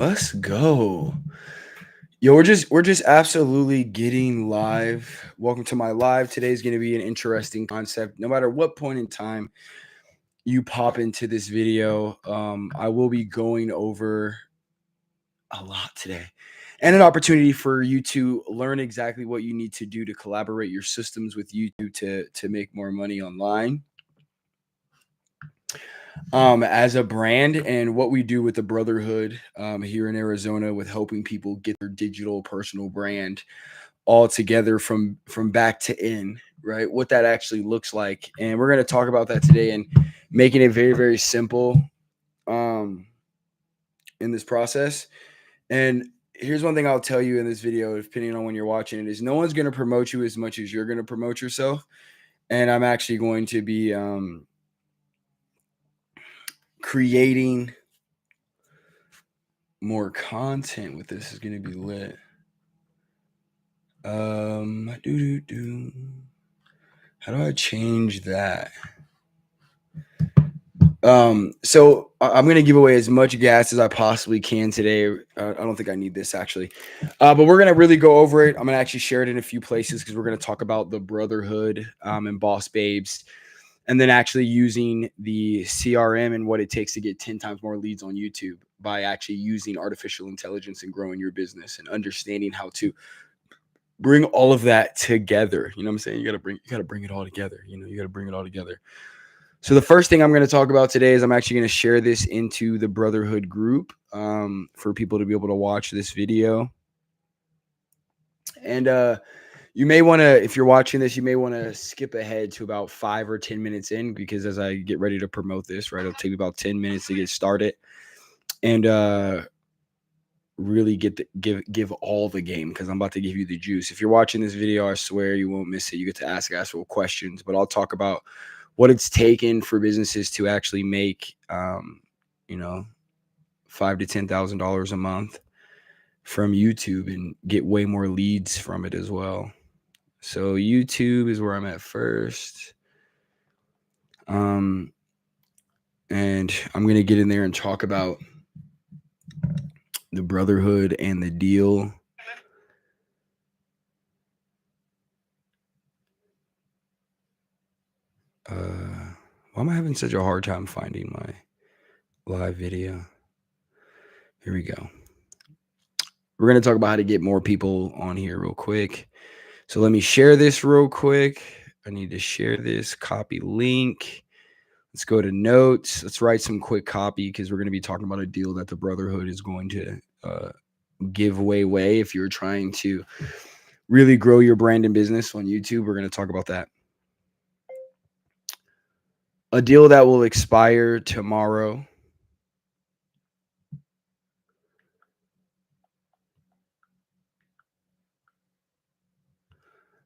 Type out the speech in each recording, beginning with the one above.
Let's go. Yo, we're just absolutely getting live. Welcome to my live. Today's going to be an interesting concept. No matter what point in time you pop into this video, I will be going over a lot today, and an opportunity for you to learn exactly what you need to do to collaborate your systems with YouTube to make more money online. As a brand, and what we do with the Brotherhood here in Arizona with helping people get their digital personal brand all together from back to in, right? What that actually looks like. And we're going to talk about that today and making it very, very simple um, in this process. And here's one thing I'll tell you in this video, depending on when you're watching it, is no one's going to promote you as much as you're going to promote yourself. And I'm actually going to be creating more content with this. Is going to be lit. How do I change that? So I'm gonna give away as much gas as I possibly can today. I don't think I need this actually, but we're gonna really go over it. I'm gonna actually share it in a few places because we're gonna talk about the Brotherhood and Boss Babes, and then actually using the CRM and what it takes to get 10 times more leads on YouTube by actually using artificial intelligence and growing your business and understanding how to bring all of that together. You know what I'm saying? You gotta bring it all together. You gotta bring it all together. So the first thing I'm going to talk about today is I'm actually going to share this into the Brotherhood group for people to be able to watch this video. And you may want to, if you're watching this, you may want to skip ahead to about 5 or 10 minutes in, because as I get ready to promote this, right, it'll take me about 10 minutes to get started and really give all the game, because I'm about to give you the juice. If you're watching this video, I swear you won't miss it. You get to ask actual questions, but I'll talk about what it's taken for businesses to actually make, you know, $5,000 to $10,000 a month from YouTube and get way more leads from it as well. So YouTube is where I'm at first. And I'm going to get in there and talk about the Brotherhood and the deal. Why am I having such a hard time finding my live video? Here we go. We're going to talk about how to get more people on here real quick. So let me share this real quick. I need to share this, copy link. Let's go to notes. Let's write some quick copy because we're going to be talking about a deal that the Brotherhood is going to give away if you're trying to really grow your brand and business on YouTube. We're going to talk about that. A deal that will expire tomorrow.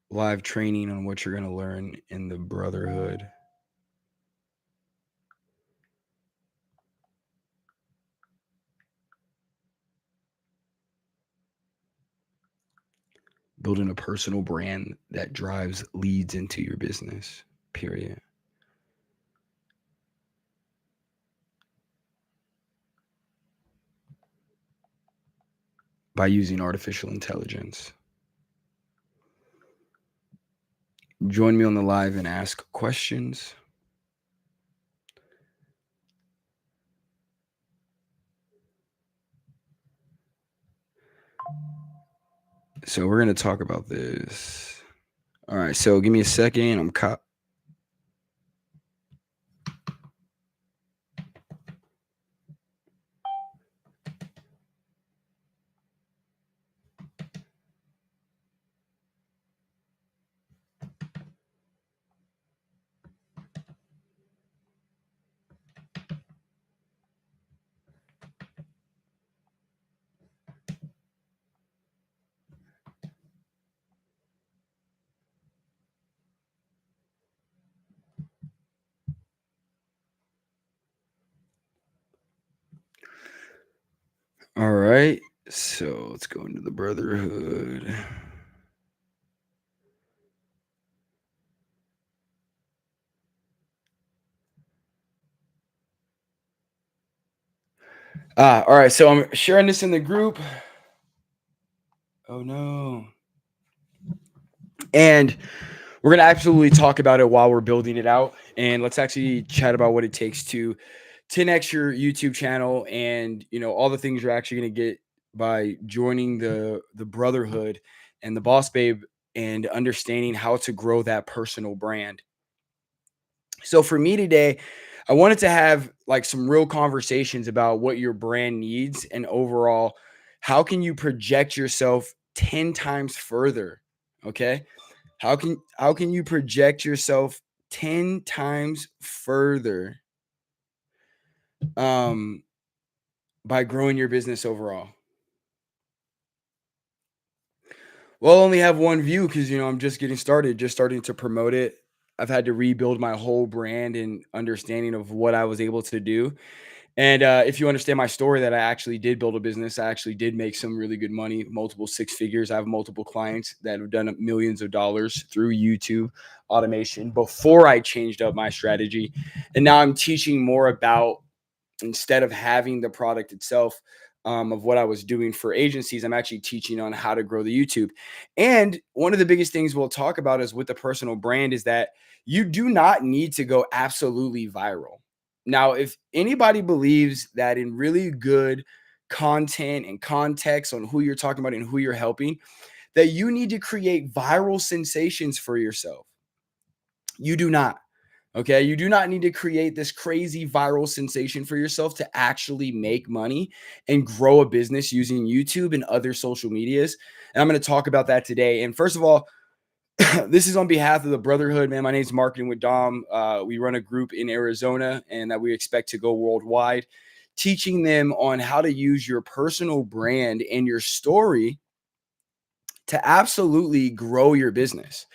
Live training on what you're going to learn in the Brotherhood. Building a personal brand that drives leads into your business, period. By using artificial intelligence. Join me on the live and ask questions. So we're going to talk about this. All right, so give me a second. I'm All right, so let's go into the Brotherhood. All right. So I'm sharing this in the group. Oh no. And we're going to absolutely talk about it while we're building it out. And let's actually chat about what it takes to 10x your YouTube channel and, all the things you're actually going to get by joining the brotherhood and the Boss Babe and understanding how to grow that personal brand. So for me today, I wanted to have like some real conversations about what your brand needs and overall how can you project yourself 10 times further, okay? How can you project yourself 10 times further um by growing your business overall? Well, I only have one view because I'm just getting started, just starting to promote it. I've had to rebuild my whole brand and understanding of what I was able to do. And if you understand my story, that I actually did build a business, I actually did make some really good money, multiple six figures. I have multiple clients that have done millions of dollars through YouTube automation before I changed up my strategy. And now I'm teaching more about, instead of having the product itself, of what I was doing for agencies, I'm actually teaching on how to grow the YouTube. And one of the biggest things we'll talk about is with the personal brand is that you do not need to go absolutely viral. Now, if anybody believes that in really good content and context on who you're talking about and who you're helping, that you need to create viral sensations for yourself, you do not. Okay. You do not need to create this crazy viral sensation for yourself to actually make money and grow a business using YouTube and other social medias. And I'm going to talk about that today. And first of all, this is on behalf of the Brotherhood, man. My name is Marketing with Dom. We run a group in Arizona and that we expect to go worldwide, teaching them on how to use your personal brand and your story to absolutely grow your business.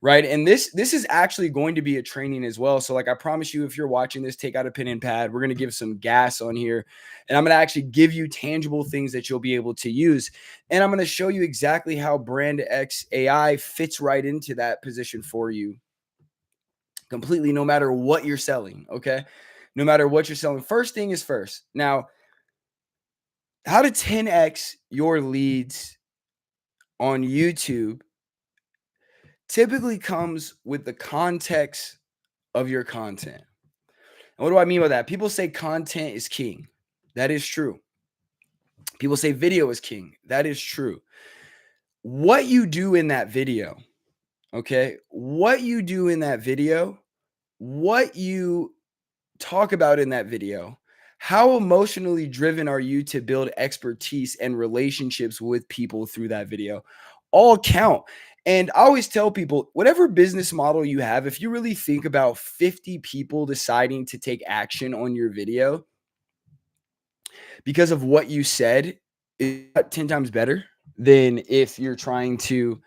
Right. And this is actually going to be a training as well. So, like, I promise you, if you're watching this, take out a pen and pad. We're going to give some gas on here. And I'm going to actually give you tangible things that you'll be able to use. And I'm going to show you exactly how Brand X AI fits right into that position for you completely, no matter what you're selling. Okay. No matter what you're selling. First thing is first. Now, how to 10x your leads on YouTube typically comes with the context of your content. And what do I mean by that? People say content is king. That is true. People say video is king. That is true. What you do in that video, okay? What you do in that video, what you talk about in that video, how emotionally driven are you to build expertise and relationships with people through that video, all count. And I always tell people, whatever business model you have, if you really think about 50 people deciding to take action on your video because of what you said, is 10 times better than if you're trying to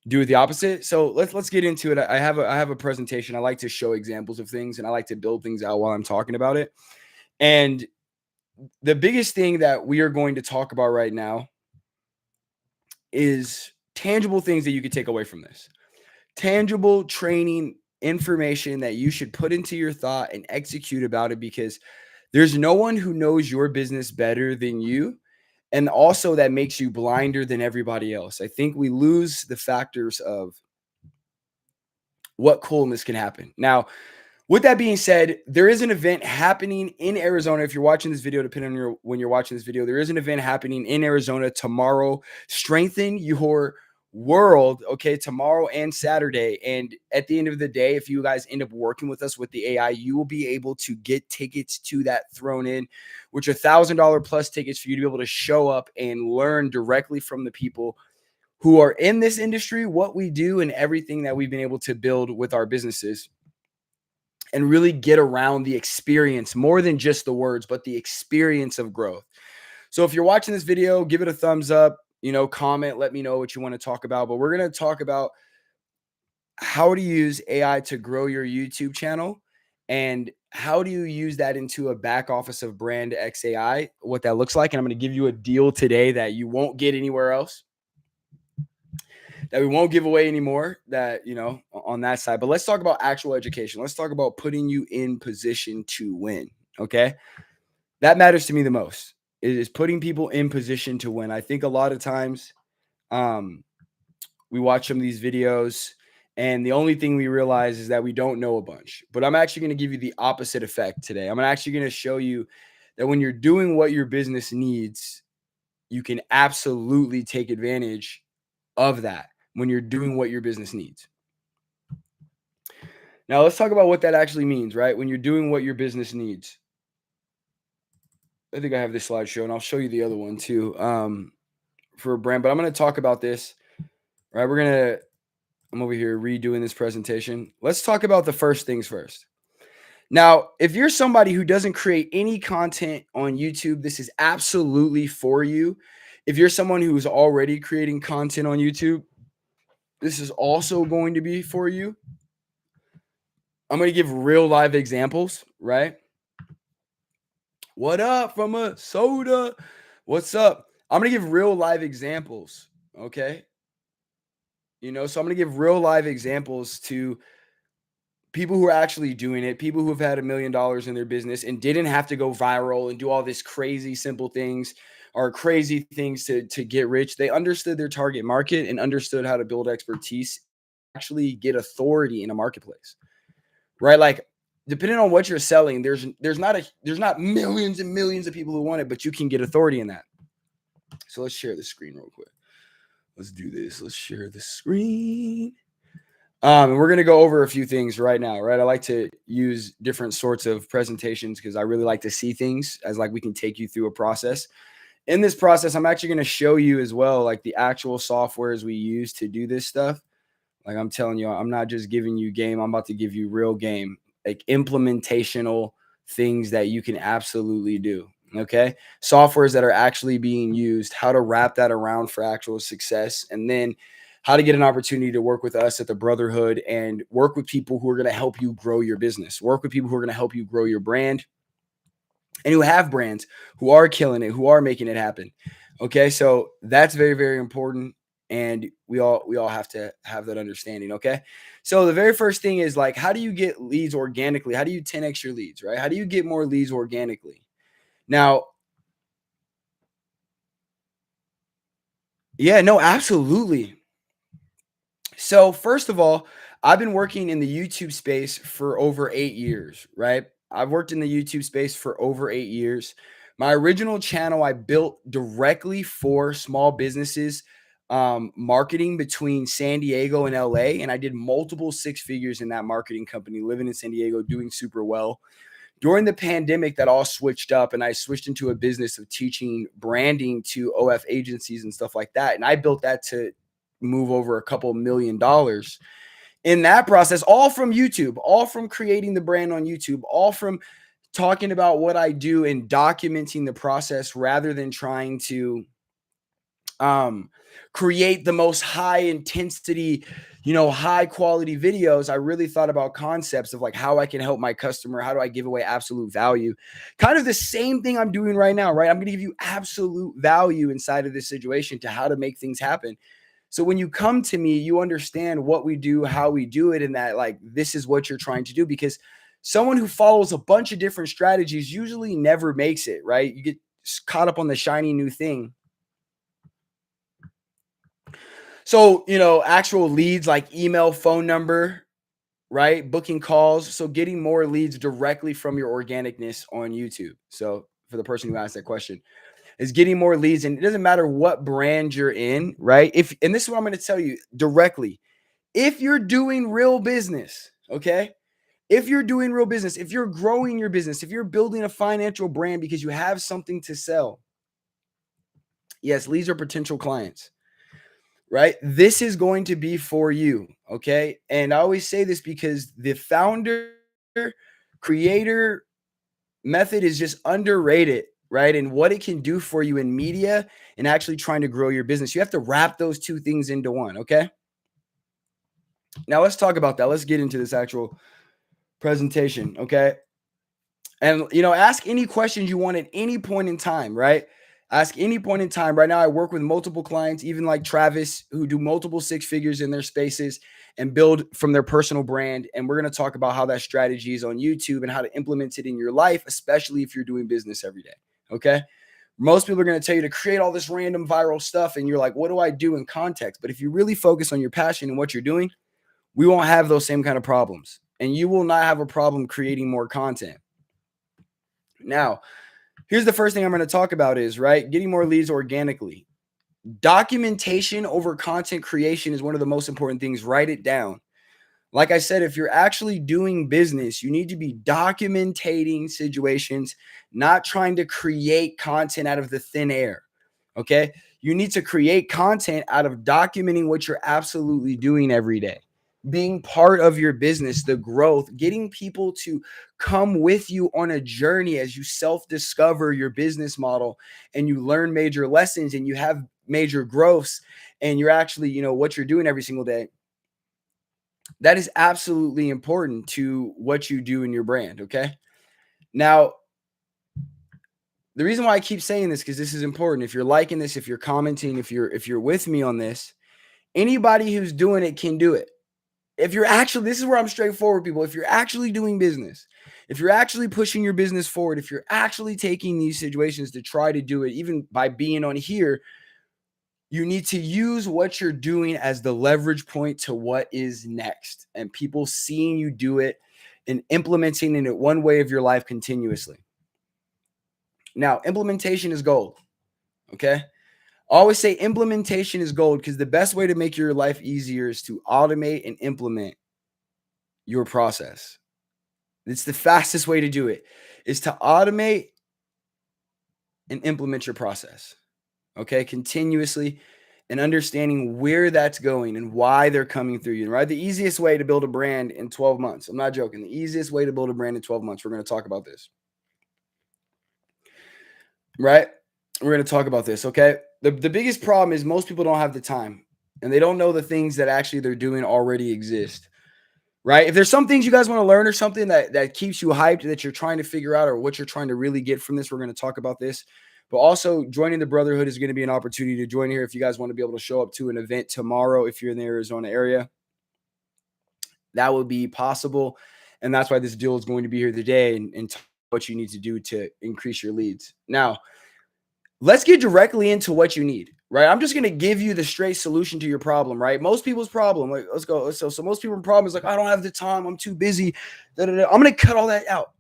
do the opposite. So let's get into it. I have a presentation. I like to show examples of things and I like to build things out while I'm talking about it. And the biggest thing that we are going to talk about right now is tangible things that you could take away from this. Tangible training information that you should put into your thought and execute about it, because there's no one who knows your business better than you. And also that makes you blinder than everybody else. I think we lose the factors of what coolness can happen. Now, with that being said, there is an event happening in Arizona. If you're watching this video, depending on when you're watching this video, there is an event happening in Arizona tomorrow. Strengthen your world, okay, tomorrow and Saturday. And at the end of the day, if you guys end up working with us with the AI, you will be able to get tickets to that thrown in, which are $1,000 plus tickets for you to be able to show up and learn directly from the people who are in this industry, what we do, and everything that we've been able to build with our businesses, and really get around the experience more than just the words, but the experience of growth. So if you're watching this video, give it a thumbs up, comment, let me know what you want to talk about. But we're going to talk about how to use AI to grow your YouTube channel and how do you use that into a back office of Brand X AI, what that looks like. And I'm going to give you a deal today that you won't get anywhere else, that we won't give away anymore, that, on that side. But let's talk about actual education. Let's talk about putting you in position to win. Okay. That matters to me the most. It is putting people in position to win. I think a lot of times um, we watch some of these videos and the only thing we realize is that we don't know a bunch. But I'm actually going to give you the opposite effect today. I'm actually going to show you that when you're doing what your business needs, you can absolutely take advantage of that when you're doing what your business needs. Now, let's talk about what that actually means, right? When you're doing what your business needs. I think I have this slideshow, and I'll show you the other one too for a brand. But I'm going to talk about this, right? I'm over here redoing this presentation. Let's talk about the first things first. Now, if you're somebody who doesn't create any content on YouTube, this is absolutely for you. If you're someone who's already creating content on YouTube, this is also going to be for you. I'm going to give real live examples, right? What up from a soda? What's up? I'm going to give real live examples, okay? So I'm going to give real live examples to people who are actually doing it, people who have had $1 million in their business and didn't have to go viral and do all this crazy simple things or crazy things to get rich. They understood their target market and understood how to build expertise, actually get authority in a marketplace, right? Like depending on what you're selling, there's not millions and millions of people who want it, but you can get authority in that. So let's share the screen real quick. Let's do this. Let's share the screen. And we're going to go over a few things right now, right? I like to use different sorts of presentations because I really like to see things as like we can take you through a process. In this process, I'm actually going to show you as well, like the actual softwares we use to do this stuff. Like I'm telling you, I'm not just giving you game. I'm about to give you real game, like implementational things that you can absolutely do. Okay. Softwares that are actually being used, how to wrap that around for actual success. And then how to get an opportunity to work with us at the Brotherhood and work with people who are going to help you grow your business, work with people who are going to help you grow your brand and who have brands, who are killing it, who are making it happen. Okay. So that's very, very important. And we all have to have that understanding. Okay. So the very first thing is like, how do you get leads organically? How do you 10x your leads, right? How do you get more leads organically? Now, yeah, no, absolutely. So first of all, I've been working in the YouTube space for over 8 years, right? I've worked in the YouTube space for over 8 years. My original channel I built directly for small businesses, marketing between San Diego and LA. And I did multiple six figures in that marketing company, living in San Diego, doing super well. During the pandemic, that all switched up, and I switched into a business of teaching branding to OF agencies and stuff like that. And I built that to move over a couple $1 million in that process, all from YouTube, all from creating the brand on YouTube, all from talking about what I do and documenting the process rather than trying to create the most high intensity, high quality videos. I really thought about concepts of like how I can help my customer. How do I give away absolute value? Kind of the same thing I'm doing right now, right? I'm going to give you absolute value inside of this situation to how to make things happen. So when you come to me, you understand what we do, how we do it, and that like this is what you're trying to do, because someone who follows a bunch of different strategies usually never makes it, right? You get caught up on the shiny new thing. So, actual leads like email, phone number, right? Booking calls. So getting more leads directly from your organicness on YouTube. So for the person who asked that question, is getting more leads. And it doesn't matter what brand you're in, right? And this is what I'm going to tell you directly. If you're doing real business, okay? If you're doing real business, if you're growing your business, if you're building a financial brand because you have something to sell, yes, leads are potential clients, right? This is going to be for you, okay? And I always say this because the founder creator method is just underrated, right? And what it can do for you in media and actually trying to grow your business. You have to wrap those two things into one, okay? Now let's talk about that. Let's get into this actual presentation, okay? And ask any questions you want at any point in time, right? Ask any point in time. Right now, I work with multiple clients, even like Travis, who do multiple six figures in their spaces and build from their personal brand. And we're going to talk about how that strategy is on YouTube and how to implement it in your life, especially if you're doing business every day. Okay. Most people are going to tell you to create all this random viral stuff. And you're like, what do I do in context? But if you really focus on your passion and what you're doing, we won't have those same kind of problems. And you will not have a problem creating more content. Now, here's the first thing I'm going to talk about is, right, getting more leads organically. Documentation over content creation is one of the most important things. Write it down. Like I said, if you're actually doing business, you need to be documenting situations, not trying to create content out of the thin air. Okay. You need to create content out of documenting what you're absolutely doing every day, being part of your business, the growth, getting people to come with you on a journey as you self-discover your business model and you learn major lessons and you have major growths and you're actually, what you're doing every single day. That is absolutely important to what you do in your brand. Okay. Now, the reason why I keep saying this, because this is important. If you're liking this, if you're commenting, if you're with me on this, anybody who's doing it can do it. If you're actually, this is where I'm straightforward, people. If you're actually doing business, if you're actually pushing your business forward, if you're actually taking these situations to try to do it, even by being on here, you need to use what you're doing as the leverage point to what is next, and people seeing you do it and implementing it one way of your life continuously. Now, implementation is gold. Okay. I always say implementation is gold because the best way to make your life easier is to automate and implement your process. It's the fastest way to do it, is to automate and implement your process. Okay. Continuously, and understanding where that's going and why they're coming through you, right? The easiest way to build a brand in 12 months. I'm not joking. The easiest way to build a brand in 12 months. We're going to talk about this. Right? We're going to talk about this. Okay. The biggest problem is most people don't have the time and they don't know the things that actually they're doing already exist. Right? If there's some things you guys want to learn or something that keeps you hyped, that you're trying to figure out, or what you're trying to really get from this, we're going to talk about this. But also, joining the Brotherhood is going to be an opportunity to join here if you guys want to be able to show up to an event tomorrow if you're in the Arizona area. That will be possible. And that's why this deal is going to be here today and what you need to do to increase your leads. Now, let's get directly into what you need, right? I'm just going to give you the straight solution to your problem, right? Most people's problem, like, let's go. So most people's problem is like, I don't have the time. I'm too busy. I'm going to cut all that out.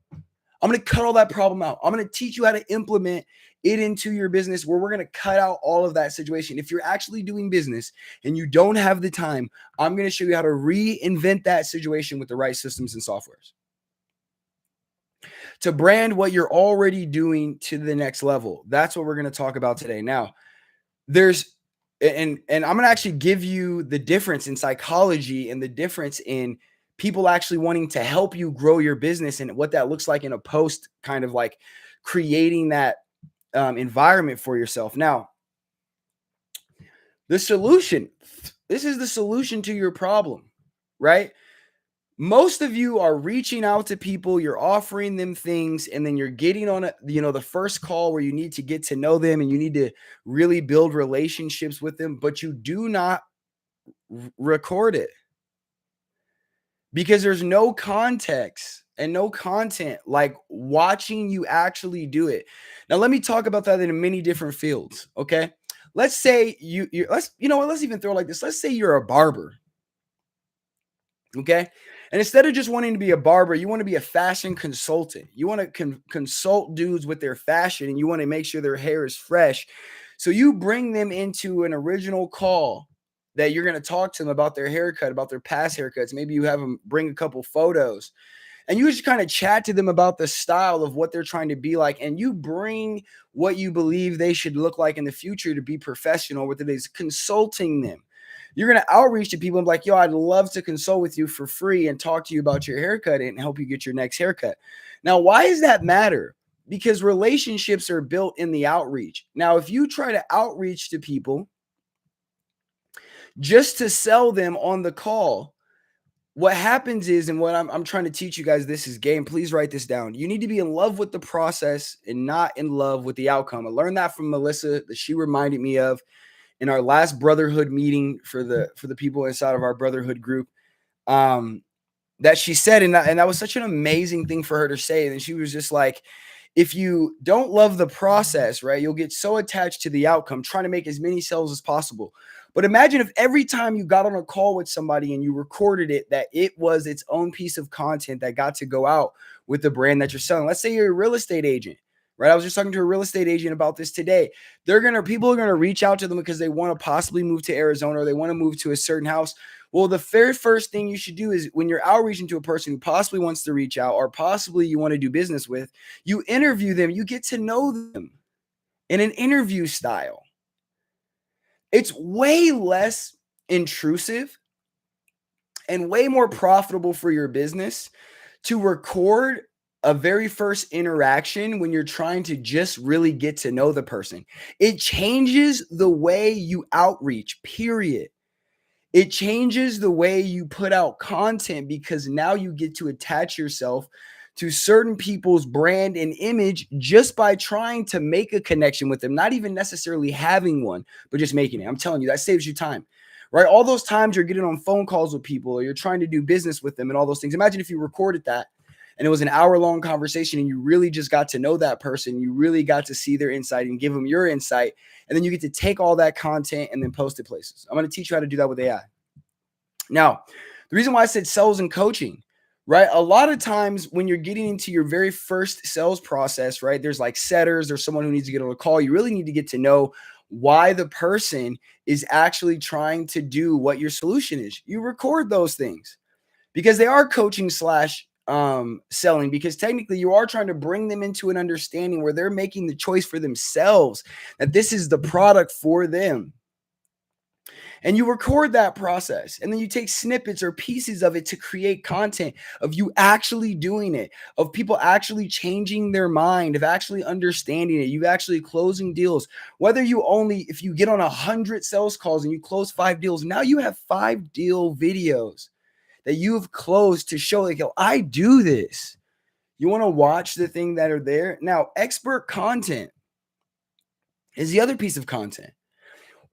I'm going to cut all that problem out. I'm going to teach you how to implement it into your business, where we're going to cut out all of that situation. If you're actually doing business and you don't have the time, I'm going to show you how to reinvent that situation with the right systems and softwares to brand what you're already doing to the next level. That's what we're going to talk about today. Now, there's and I'm going to actually give you the difference in psychology and the difference in people actually wanting to help you grow your business and what that looks like in a post, kind of like creating that environment for yourself. Now, the solution, this is the solution to your problem, right? Most of you are reaching out to people, you're offering them things, and then you're getting on the first call where you need to get to know them and you need to really build relationships with them, but you do not record it because there's no context and no content like watching you actually do it. Now, let me talk about that in many different fields. Okay. Let's say let's even throw it like this. Let's say you're a barber. Okay. And instead of just wanting to be a barber, you want to be a fashion consultant. You want to consult dudes with their fashion and you want to make sure their hair is fresh. So you bring them into an original call that you're going to talk to them about their haircut, about their past haircuts. Maybe you have them bring a couple photos and you just kind of chat to them about the style of what they're trying to be like. And you bring what you believe they should look like in the future to be professional with it, is consulting them. You're going to outreach to people and be like, yo, I'd love to consult with you for free and talk to you about your haircut and help you get your next haircut. Now, why does that matter? Because relationships are built in the outreach. Now, if you try to outreach to people just to sell them on the call, what happens is, and what I'm trying to teach you guys, this is game. Please write this down. You need to be in love with the process and not in love with the outcome. I learned that from Melissa, that she reminded me of in our last brotherhood meeting for the people inside of our brotherhood group. Um, that she said, and that was such an amazing thing for her to say. And she was just like, if you don't love the process, right, you'll get so attached to the outcome, trying to make as many sales as possible. But imagine if every time you got on a call with somebody and you recorded it, that it was its own piece of content that got to go out with the brand that you're selling. Let's say you're a real estate agent, right? I was just talking to a real estate agent about this today. People are gonna reach out to them because they want to possibly move to Arizona, or they want to move to a certain house. Well, the very first thing you should do is, when you're outreaching to a person who possibly wants to reach out or possibly you want to do business with, you interview them, you get to know them in an interview style. It's way less intrusive and way more profitable for your business to record a very first interaction when you're trying to just really get to know the person. It changes the way you outreach, period. It changes the way you put out content, because now you get to attach yourself to certain people's brand and image just by trying to make a connection with them, not even necessarily having one, but just making it. I'm telling you, that saves you time, right? All those times you're getting on phone calls with people or you're trying to do business with them and all those things. Imagine if you recorded that and it was an hour-long conversation and you really just got to know that person. You really got to see their insight and give them your insight. And then you get to take all that content and then post it places. I'm going to teach you how to do that with AI. Now, the reason why I said sales and coaching, right? A lot of times when you're getting into your very first sales process, right? There's like setters or someone who needs to get on a call. You really need to get to know why the person is actually trying to do what your solution is. You record those things because they are coaching slash selling, because technically you are trying to bring them into an understanding where they're making the choice for themselves, that this is the product for them. And you record that process, and then you take snippets or pieces of it to create content of you actually doing it, of people actually changing their mind, of actually understanding it, you actually closing deals. Whether you only, if you get on 100 sales calls and you close 5 deals, now you have 5 deal videos that you've closed to show, like, yo, I do this. You want to watch the thing that are there. Now, expert content is the other piece of content.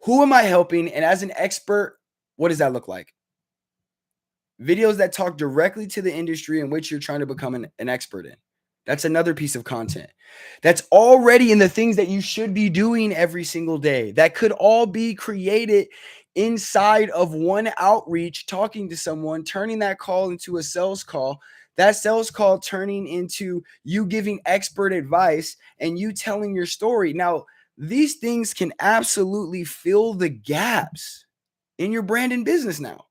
Who am I helping? And as an expert, what does that look like? Videos that talk directly to the industry in which you're trying to become an expert in. That's another piece of content that's already in the things that you should be doing every single day, that could all be created inside of one outreach, talking to someone, turning that call into a sales call, that sales call turning into you giving expert advice and you telling your story. Now, these things can absolutely fill the gaps in your brand and business now.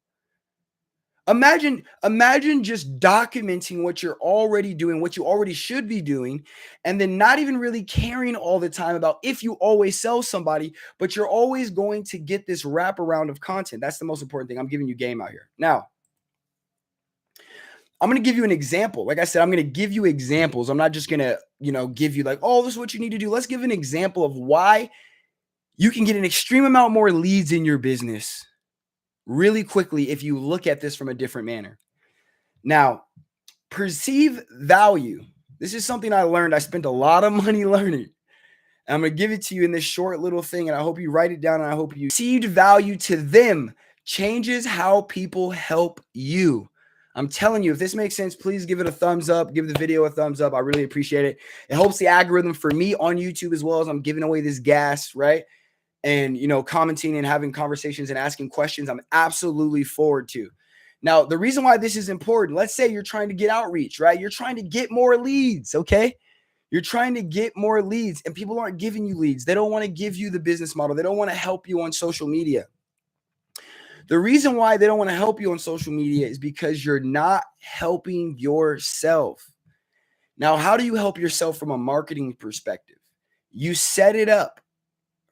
Imagine just documenting what you're already doing, what you already should be doing, and then not even really caring all the time about if you always sell somebody, but you're always going to get this wraparound of content. That's the most important thing. I'm giving you game out here. Now, I'm going to give you an example. Like I said, I'm going to give you examples. I'm not just going to, give you like, oh, this is what you need to do. Let's give an example of why you can get an extreme amount more leads in your business really quickly if you look at this from a different manner. Now, perceive value. This is something I learned. I spent a lot of money learning. I'm going to give it to you in this short little thing, and I hope you write it down, and I hope you perceived value to them changes how people help you. I'm telling you, if this makes sense, please give it a thumbs up. Give the video a thumbs up. I really appreciate it. It helps the algorithm for me on YouTube, as well as I'm giving away this gas, right? And, commenting and having conversations and asking questions, I'm absolutely forward to. Now, the reason why this is important, let's say you're trying to get outreach, right? You're trying to get more leads, okay? You're trying to get more leads, and people aren't giving you leads. They don't want to give you the business model. They don't want to help you on social media. The reason why they don't want to help you on social media is because you're not helping yourself. Now, how do you help yourself from a marketing perspective? You set it up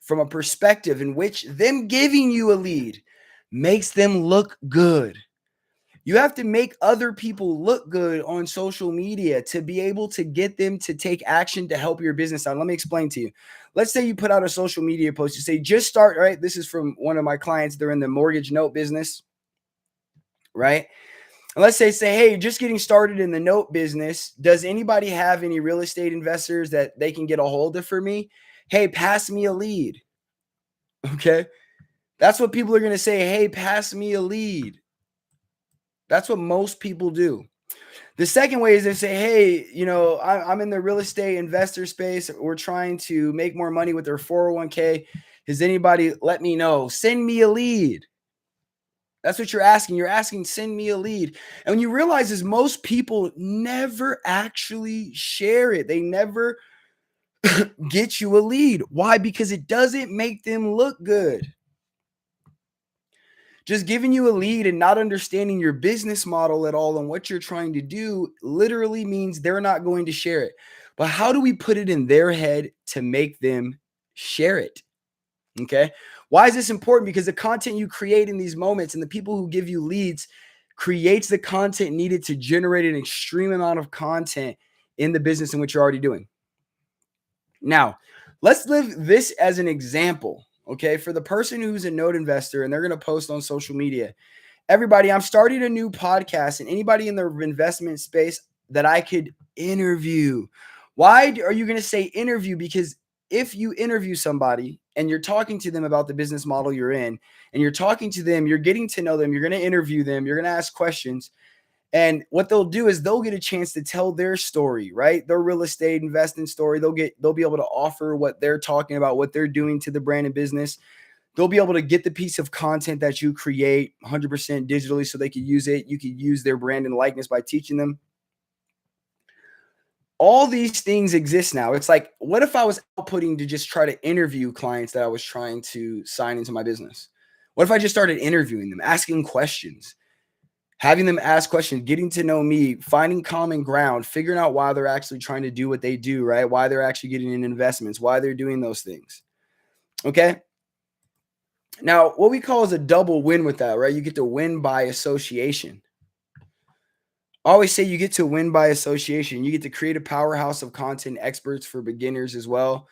from a perspective in which them giving you a lead makes them look good. You have to make other people look good on social media to be able to get them to take action to help your business out. Let me explain to you. Let's say you put out a social media post. You say, just start, right? This is from one of my clients. They're in the mortgage note business, right? And let's say, hey, just getting started in the note business. Does anybody have any real estate investors that they can get a hold of for me? Hey, pass me a lead. Okay. That's what people are going to say. Hey, pass me a lead. That's what most people do. The second way is they say, hey, I'm in the real estate investor space. We're trying to make more money with their 401k. Does anybody let me know? Send me a lead. That's what you're asking. You're asking, send me a lead. And when you realize is most people never actually share it. They never get you a lead. Why? Because it doesn't make them look good. Just giving you a lead and not understanding your business model at all and what you're trying to do literally means they're not going to share it. But how do we put it in their head to make them share it? Okay. Why is this important? Because the content you create in these moments and the people who give you leads creates the content needed to generate an extreme amount of content in the business in which you're already doing. Now, let's live this as an example. Okay. For the person who's a note investor and they're going to post on social media, everybody, I'm starting a new podcast, and anybody in the investment space that I could interview. Why are you going to say interview? Because if you interview somebody and you're talking to them about the business model you're in, and you're talking to them, you're getting to know them, you're going to interview them, you're going to ask questions. And what they'll do is they'll get a chance to tell their story, right? Their real estate investing story. They'll be able to offer what they're talking about, what they're doing to the brand and business. They'll be able to get the piece of content that you create 100% digitally so they can use it. You can use their brand and likeness by teaching them. All these things exist now. It's like, what if I was outputting to just try to interview clients that I was trying to sign into my business? What if I just started interviewing them, asking questions, having them ask questions, getting to know me, finding common ground, figuring out why they're actually trying to do what they do, right? Why they're actually getting in investments, why they're doing those things. Okay. Now, what we call is a double win with that, right? You get to win by association. I always say you get to win by association. You get to create a powerhouse of content experts for beginners as well.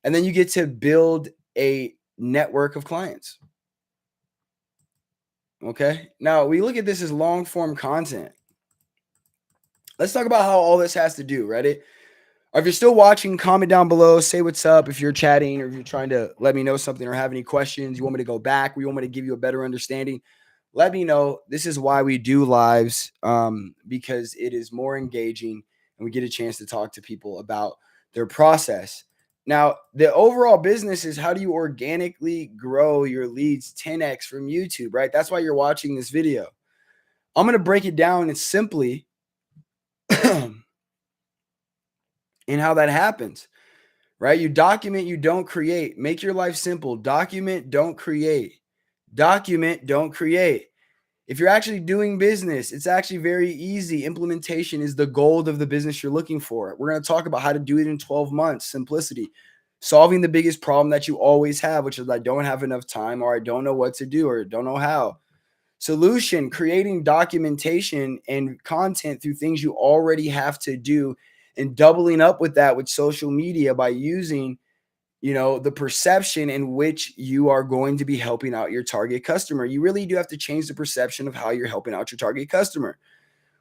And then you get to build a network of clients. Okay. Now we look at this as long form content. Let's talk about how all this has to do. Ready? Or if you're still watching, comment down below. Say what's up if you're chatting or if you're trying to let me know something or have any questions. You want me to go back? Or you want me to give you a better understanding? Let me know. This is why we do lives, because it is more engaging and we get a chance to talk to people about their process. Now, the overall business is how do you organically grow your leads 10x from YouTube, right? That's why you're watching this video. I'm going to break it down and simply in how that happens, right? You document, you don't create. Make your life simple. Document, don't create. Document, don't create. If you're actually doing business, it's actually very easy. Implementation is the gold of the business you're looking for. We're going to talk about how to do it in 12 months. Simplicity. Solving the biggest problem that you always have, which is I don't have enough time, or I don't know what to do, or don't know how. Solution, creating documentation and content through things you already have to do and doubling up with that with social media by using the perception in which you are going to be helping out your target customer. You really do have to change the perception of how you're helping out your target customer.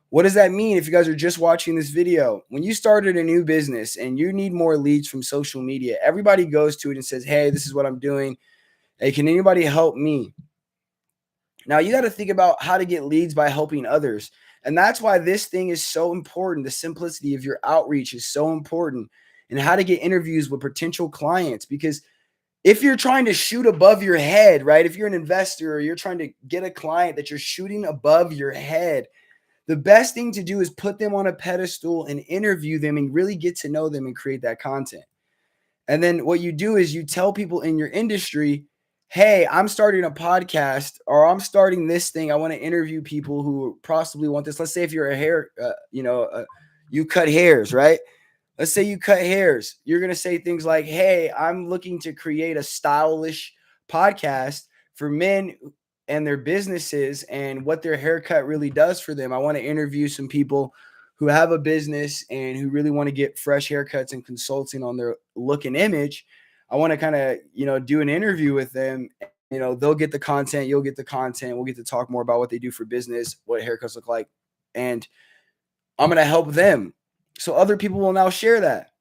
What does that mean? If you guys are just watching this video, when you started a new business and you need more leads from social media, everybody goes to it and says, hey, this is what I'm doing. Hey, can anybody help me? Now you got to think about how to get leads by helping others. And that's why this thing is so important. The simplicity of your outreach is so important, and how to get interviews with potential clients. Because if you're trying to shoot above your head, right? If you're an investor or you're trying to get a client that you're shooting above your head, the best thing to do is put them on a pedestal and interview them and really get to know them and create that content. And then what you do is you tell people in your industry, hey, I'm starting a podcast, or I'm starting this thing. I want to interview people who possibly want this. Let's say if you're a hair, you cut hairs, right? Let's say you cut hairs. You're going to say things like, hey, I'm looking to create a stylish podcast for men and their businesses and what their haircut really does for them. I want to interview some people who have a business and who really want to get fresh haircuts and consulting on their look and image. I want to kind of, do an interview with them. They'll get the content, you'll get the content. We'll get to talk more about what they do for business, what haircuts look like. and I'm going to help them. So other people will now share that.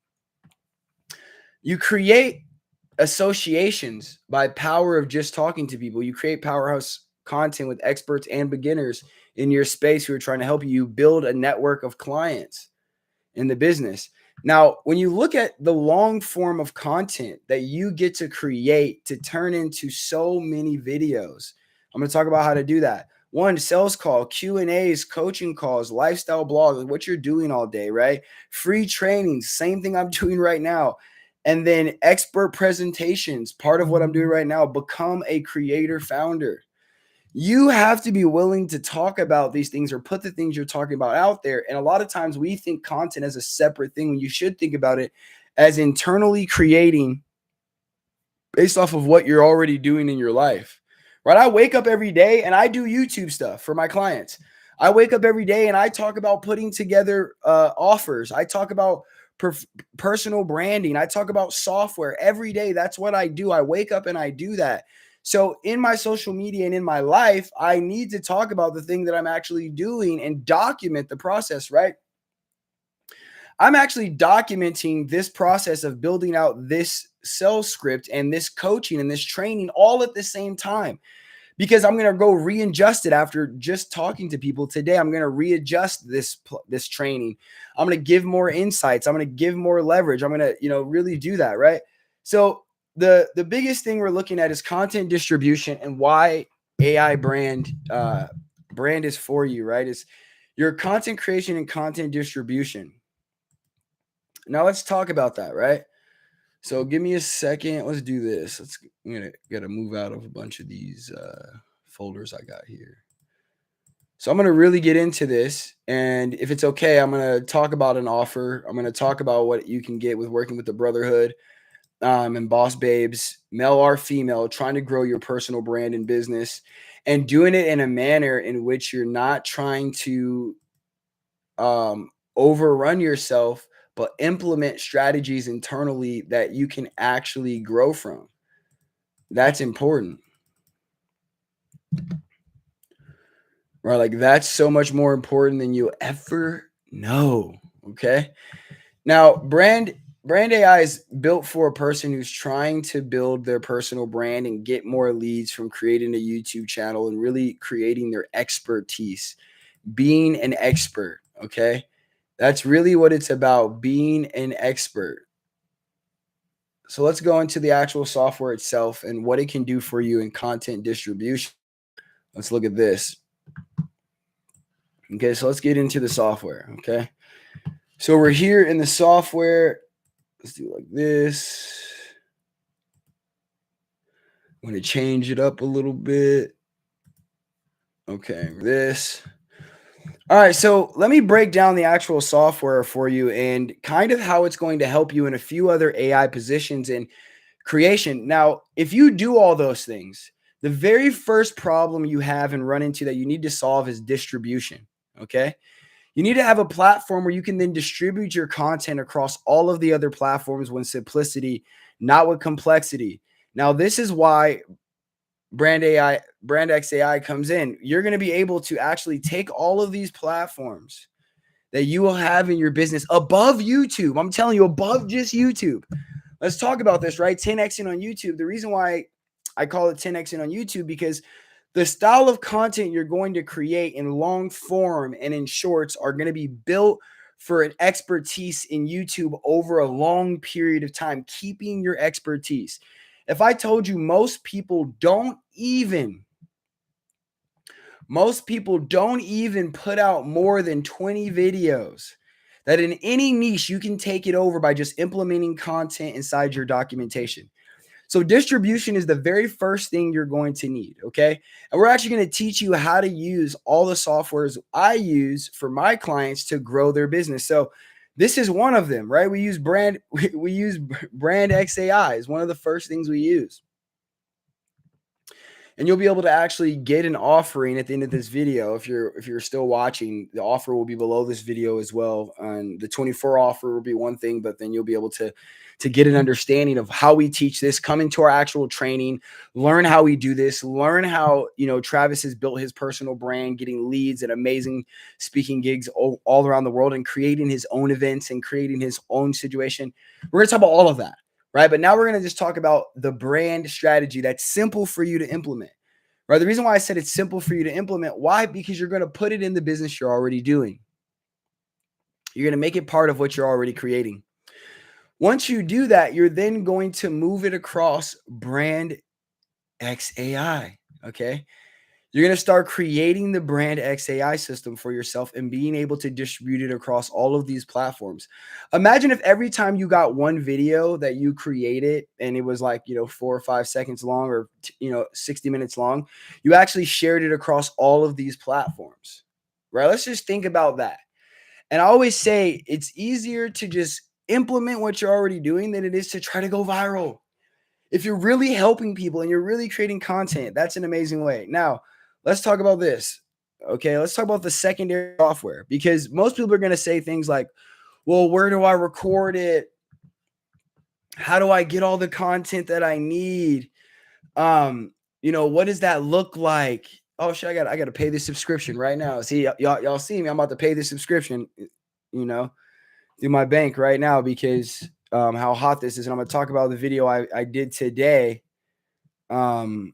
You create associations by power of just talking to people. You create powerhouse content with experts and beginners in your space who are trying to help you. You build a network of clients in the business. Now, when you look at the long form of content that you get to create to turn into so many videos, I'm going to talk about how to do that. One, sales call, Q&As, coaching calls, lifestyle blogs, what you're doing all day, right? Free trainings, same thing I'm doing right now. And then expert presentations, part of what I'm doing right now, become a creator founder. You have to be willing to talk about these things or put the things you're talking about out there. And a lot of times we think content as a separate thing when you should think about it as internally creating based off of what you're already doing in your life, right? I wake up every day and I do YouTube stuff for my clients. I wake up every day and I talk about putting together offers. I talk about personal branding. I talk about software every day. That's what I do. I wake up and I do that. So in my social media and in my life, I need to talk about the thing that I'm actually doing and document the process, right? I'm actually documenting this process of building out this sales script and this coaching and this training all at the same time, because I'm going to go readjust it after just talking to people today. I'm going to readjust this training. I'm going to give more insights. I'm going to give more leverage. I'm going to, really do that. Right. So the biggest thing we're looking at is content distribution and why AI brand is for you, right? Is your content creation and content distribution. Now let's talk about that, right? So give me a second. Let's do this. I'm gotta move out of a bunch of these folders I got here. So I'm gonna really get into this, and if it's okay, I'm gonna talk about an offer. I'm gonna talk about what you can get with working with the Brotherhood and Boss Babes, male or female, trying to grow your personal brand and business, and doing it in a manner in which you're not trying to overrun yourself, but implement strategies internally that you can actually grow from. That's important. Right? Like that's so much more important than you ever know. Okay. Now, brand AI is built for a person who's trying to build their personal brand and get more leads from creating a YouTube channel and really creating their expertise, being an expert. Okay. That's really what it's about, being an expert. So let's go into the actual software itself and what it can do for you in content distribution. Let's look at this. Okay, so let's get into the software. Okay. So we're here in the software. Let's do like this. I'm going to change it up a little bit. Okay, this. All right, so let me break down the actual software for you and kind of how it's going to help you in a few other AI positions in creation. Now, if you do all those things, the very first problem you have and run into that you need to solve is distribution. Okay. You need to have a platform where you can then distribute your content across all of the other platforms with simplicity, not with complexity. Now, this is why Brand X AI comes in. You're going to be able to actually take all of these platforms that you will have in your business above YouTube. I'm telling you, above just YouTube. Let's talk about this, right? 10Xing on YouTube. The reason why I call it 10Xing on YouTube, because the style of content you're going to create in long form and in shorts are going to be built for an expertise in YouTube over a long period of time, keeping your expertise. If I told you most people don't even put out more than 20 videos, that in any niche you can take it over by just implementing content inside your documentation. So distribution is the very first thing you're going to need, okay? And we're actually going to teach you how to use all the softwares I use for my clients to grow their business. So this is one of them, right? We use Brand X AI is one of the first things we use. And you'll be able to actually get an offering at the end of this video. If you're still watching, the offer will be below this video as well. And the 24 offer will be one thing, but then you'll be able to to get an understanding of how we teach this, come into our actual training, learn how we do this, learn how, Travis has built his personal brand, getting leads and amazing speaking gigs all around the world and creating his own events and creating his own situation. We're going to talk about all of that, right? But now we're going to just talk about the brand strategy that's simple for you to implement, right? The reason why I said it's simple for you to implement, why? Because you're going to put it in the business you're already doing. You're going to make it part of what you're already creating. Once you do that, you're then going to move it across Brand XAI. Okay. You're going to start creating the Brand XAI system for yourself and being able to distribute it across all of these platforms. Imagine if every time you got one video that you created and it was like, 4 or 5 seconds long or, 60 minutes long, you actually shared it across all of these platforms, right? Let's just think about that. And I always say it's easier to just implement what you're already doing than it is to try to go viral. If you're really helping people and you're really creating content, that's an amazing way. Now, let's talk about this. Okay, let's talk about the secondary software, because most people are going to say things like, well, where do I record it? How do I get all the content that I need? What does that look like? Oh shit, I got to pay the subscription right now. See, y'all see me, I'm about to pay the subscription, through my bank right now, because how hot this is. And I'm going to talk about the video I did today. That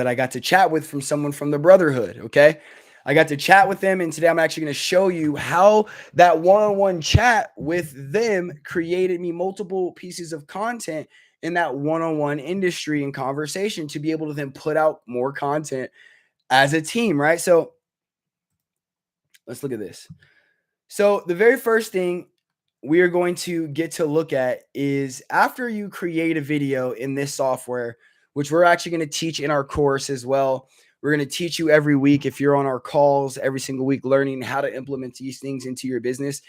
I got to chat with from someone from the Brotherhood. Okay. I got to chat with them. And today I'm actually going to show you how that one-on-one chat with them created me multiple pieces of content in that one-on-one industry and conversation to be able to then put out more content as a team. Right. So let's look at this. So the very first thing we are going to get to look at is, after you create a video in this software, which we're actually going to teach in our course as well. We're going to teach you every week if you're on our calls every single week, learning how to implement these things into your business.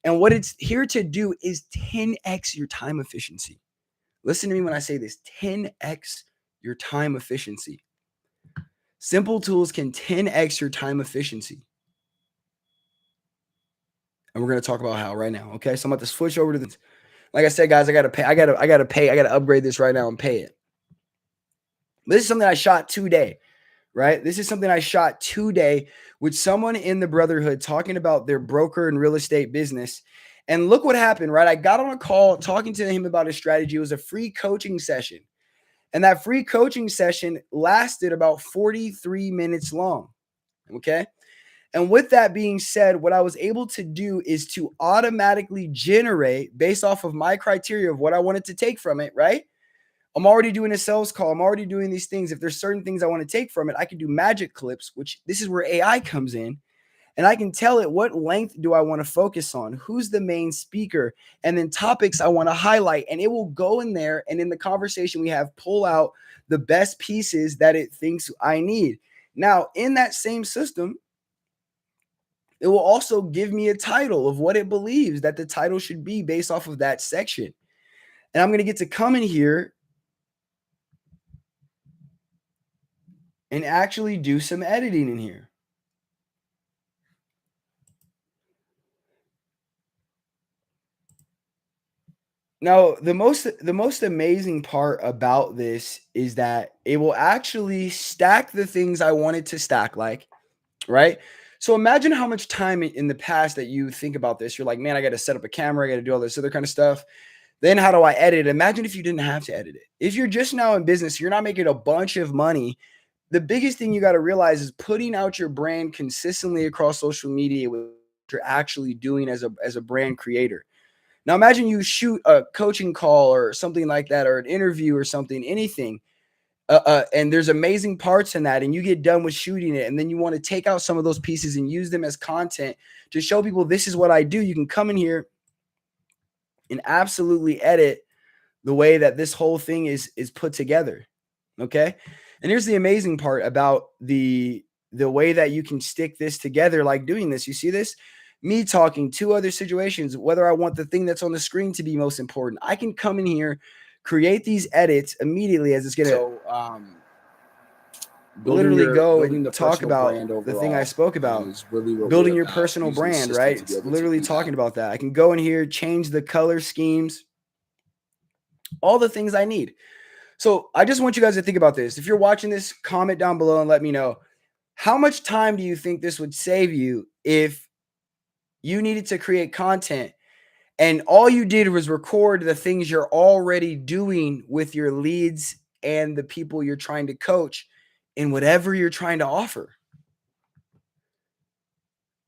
And what it's here to do is 10x your time efficiency. Listen to me when I say this: 10x your time efficiency. Simple tools can 10x your time efficiency. And we're going to talk about how right now. Okay. So I'm about to switch over to this. Like I said, guys, I got to upgrade this right now and pay it. This is something I shot today, right? This is something I shot today with someone in the Brotherhood talking about their broker and real estate business. And look what happened, right? I got on a call talking to him about his strategy. It was a free coaching session. And that free coaching session lasted about 43 minutes long. Okay. And with that being said, what I was able to do is to automatically generate, based off of my criteria of what I wanted to take from it, right? I'm already doing a sales call. I'm already doing these things. If there's certain things I want to take from it, I can do magic clips, which this is where AI comes in. And I can tell it what length do I want to focus on, who's the main speaker, and then topics I want to highlight. And it will go in there, and in the conversation we have, pull out the best pieces that it thinks I need. Now, in that same system, it will also give me a title of what it believes that the title should be based off of that section. And I'm going to get to come in here and actually do some editing in here. Now, the most amazing part about this is that it will actually stack the things I want it to stack, like, right? So imagine how much time in the past that you think about this. You're like, man, I got to set up a camera. I got to do all this other kind of stuff. Then how do I edit it? Imagine if you didn't have to edit it. If you're just now in business, you're not making a bunch of money. The biggest thing you got to realize is putting out your brand consistently across social media, what you're actually doing as a brand creator. Now, imagine you shoot a coaching call or something like that, or an interview or something, anything. And there's amazing parts in that, and you get done with shooting it, and then you want to take out some of those pieces and use them as content to show people this is what I do. You can come in here and absolutely edit the way that this whole thing is put together. Okay. And here's the amazing part about the way that you can stick this together, like doing this. You see this? Me talking, 2 other situations, whether I want the thing that's on the screen to be most important. I can come in here, create these edits immediately as it's going to. literally go building and the talk personal about brand the thing I overall spoke about, is really what building we're your about, personal using the brand, system right? to be It's able to literally do that. talking about that. I can go in here, change the color schemes, all the things I need. So I just want you guys to think about this. If you're watching this, comment down below and let me know, how much time do you think this would save you if you needed to create content and all you did was record the things you're already doing with your leads and the people you're trying to coach in whatever you're trying to offer?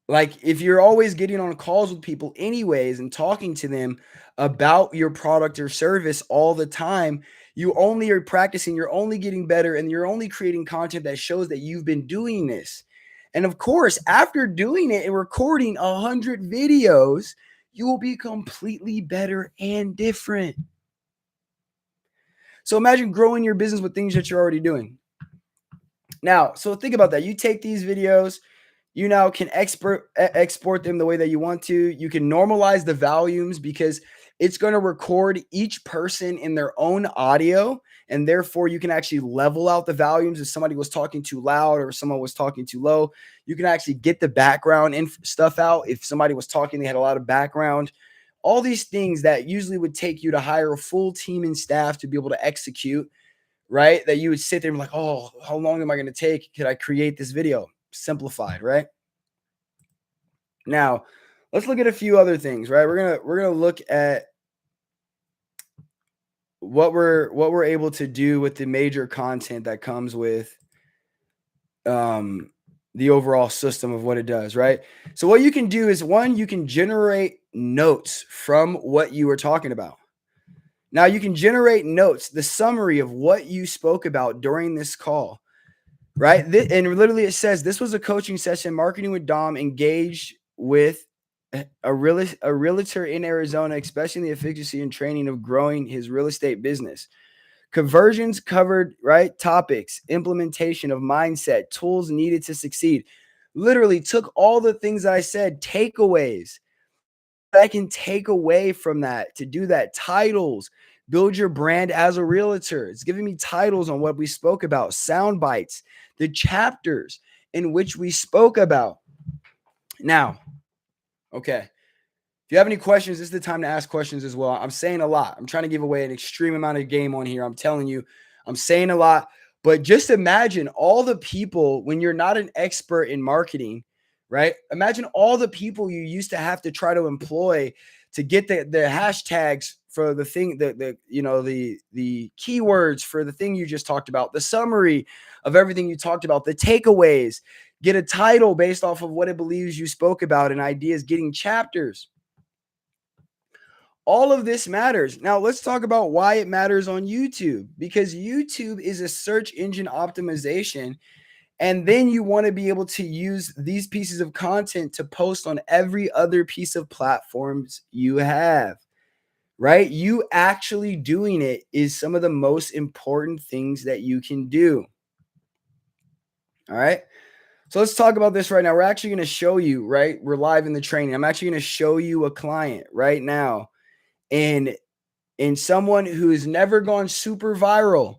Like, if you're always getting on calls with people anyways and talking to them about your product or service all the time, you only are practicing, you're only getting better, and you're only creating content that shows that you've been doing this. And of course, after doing it and recording 100 videos, you will be completely better and different. So imagine growing your business with things that you're already doing. Now, so think about that. You take these videos, you now can export them the way that you want to. You can normalize the volumes because it's going to record each person in their own audio. And therefore, you can actually level out the volumes. If somebody was talking too loud or someone was talking too low, you can actually get the background and stuff out. If somebody was talking, they had a lot of background. All these things that usually would take you to hire a full team and staff to be able to execute, right? That you would sit there and be like, oh, how long am I going to take? Could I create this video? Simplified, right? Now, let's look at a few other things, right? We're gonna look at what we're able to do with the major content that comes with the overall system of what it does, right? So what you can do is, one, you can generate notes from what you were talking about. Now you can generate notes, the summary of what you spoke about during this call, right? And literally it says this was a coaching session, marketing with Dom, engaged with a realtor in Arizona, especially the efficacy and training of growing his real estate business. Conversions covered, right? Topics, implementation of mindset, tools needed to succeed. Literally took all the things I said, takeaways I can take away from that to do that. Titles, build your brand as a realtor. It's giving me titles on what we spoke about, sound bites, the chapters in which we spoke about. Now, okay. If you have any questions, this is the time to ask questions as well. I'm saying a lot. I'm trying to give away an extreme amount of game on here. I'm telling you, I'm saying a lot. But just imagine all the people when you're not an expert in marketing, right? Imagine all the people you used to have to try to employ to get the hashtags for the thing, the keywords for the thing you just talked about, the summary of everything you talked about, the takeaways, get a title based off of what it believes you spoke about and ideas, getting chapters. All of this matters. Now, let's talk about why it matters on YouTube, because YouTube is a search engine optimization. And then you want to be able to use these pieces of content to post on every other piece of platforms you have, right? You actually doing it is some of the most important things that you can do. All right. So let's talk about this right now. We're actually going to show you, right? We're live in the training. I'm actually going to show you a client right now. And someone who's never gone super viral,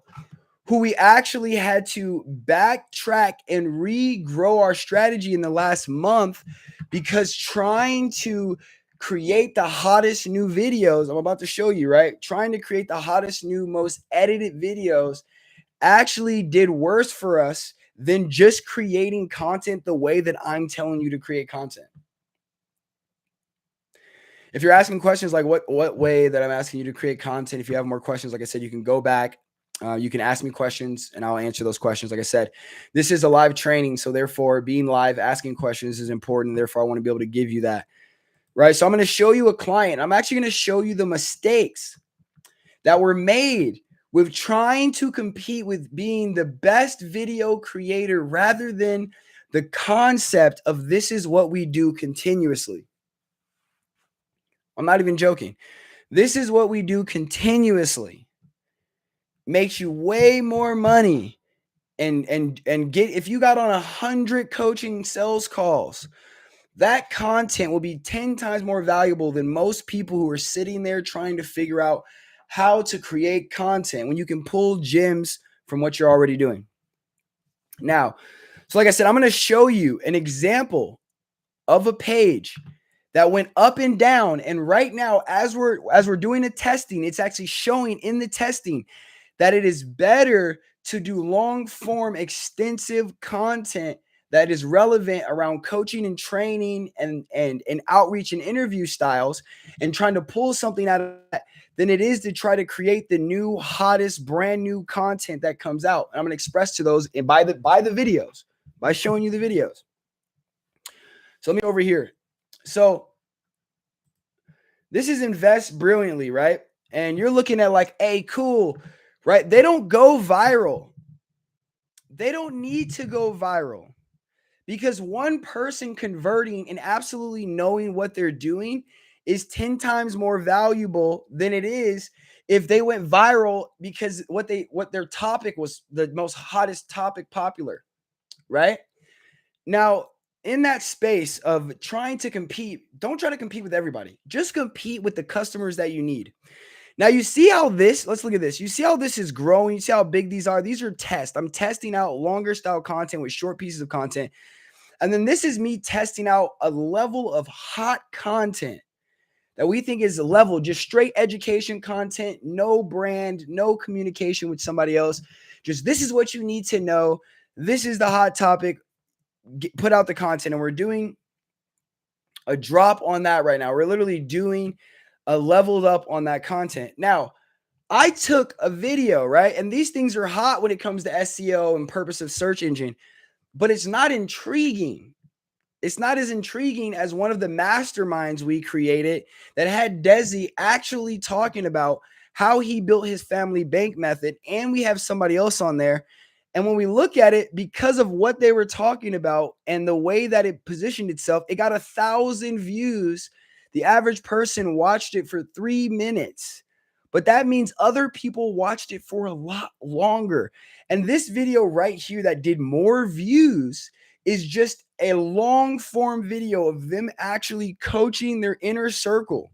who we actually had to backtrack and regrow our strategy in the last month because trying to create the hottest new videos, I'm about to show you, right? Trying to create the hottest new, most edited videos actually did worse for us than just creating content the way that I'm telling you to create content. If you're asking questions like what way that I'm asking you to create content, if you have more questions, like I said, you can go back. You can ask me questions and I'll answer those questions. Like I said, this is a live training. So therefore being live, asking questions is important. Therefore I want to be able to give you that, right? So I'm going to show you a client. I'm actually going to show you the mistakes that were made with trying to compete with being the best video creator rather than the concept of this is what we do continuously. I'm not even joking. This is what we do continuously. Makes you way more money. And get, if you got on 100 coaching sales calls, that content will be 10 times more valuable than most people who are sitting there trying to figure out how to create content when you can pull gems from what you're already doing. Now, so like I said, I'm going to show you an example of a page that went up and down. And right now, as we're doing the testing, it's actually showing in the testing that it is better to do long form, extensive content that is relevant around coaching and training and outreach and interview styles and trying to pull something out of that than it is to try to create the new hottest brand new content that comes out. And I'm going to express to those and by the videos, by showing you the videos. So let me over here. So this is Invest Brilliantly, right? And you're looking at like, hey, cool, right? They don't go viral. They don't need to go viral because one person converting and absolutely knowing what they're doing is 10 times more valuable than it is if they went viral because what their topic was the most hottest topic popular, right? Now, in that space of trying to compete, don't try to compete with everybody. Just compete with the customers that you need. Now, you see how let's look at this. You see how this is growing. You see how big these are. These are tests. I'm testing out longer style content with short pieces of content. And then this is me testing out a level of hot content that we think is a level, just straight education content, no brand, no communication with somebody else. Just this is what you need to know. This is the hot topic. Put out the content, and we're doing a drop on that right now. We're literally doing a leveled up on that content. Now, I took a video, right? And these things are hot when it comes to SEO and purpose of search engine, but it's not intriguing. It's not as intriguing as one of the masterminds we created that had Desi actually talking about how he built his family bank method. And we have somebody else on there. And when we look at it, because of what they were talking about and the way that it positioned itself, it got 1,000 views. The average person watched it for 3 minutes. But that means other people watched it for a lot longer. And this video right here that did more views is just a long form video of them actually coaching their inner circle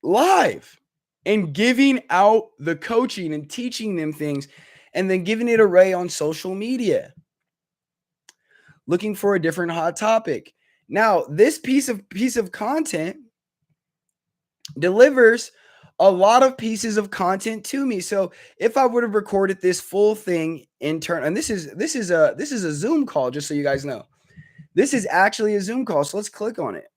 live and giving out the coaching and teaching them things and then giving it away on social media, looking for a different hot topic. Now, this piece of content delivers a lot of pieces of content to me. So if I would have recorded this full thing in turn, and this is a Zoom call, just so you guys know. This is actually a Zoom call. So let's click on it.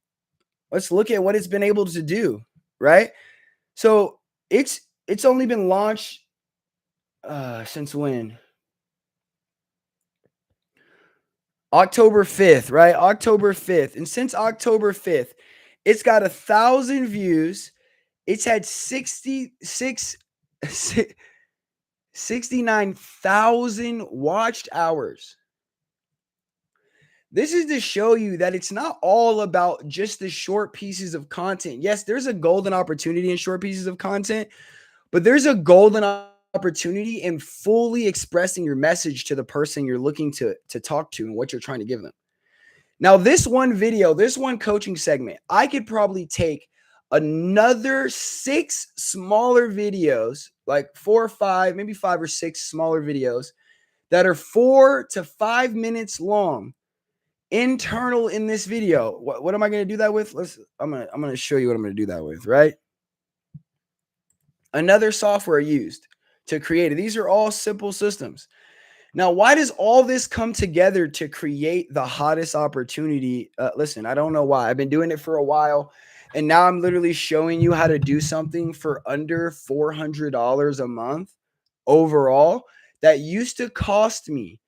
Let's look at what it's been able to do, right? So it's only been launched since when? October 5th, right? October 5th. And since October 5th, it's got 1,000 views. It's had 69,000 watched hours. This is to show you that it's not all about just the short pieces of content. Yes, there's a golden opportunity in short pieces of content, but there's a golden opportunity in fully expressing your message to the person you're looking to talk to and what you're trying to give them. Now, this one video, this one coaching segment, I could probably take another 6 smaller videos, like 4 or 5, maybe 5 or 6 smaller videos that are 4 to 5 minutes long, internal in this video. What am I going to do that with? I'm going to show you what I'm going to do that with, right? Another software used to create it. These are all simple systems. Now, why does all this come together to create the hottest opportunity? Listen, I don't know why. I've been doing it for a while, and now I'm literally showing you how to do something for under $400 a month overall that used to cost me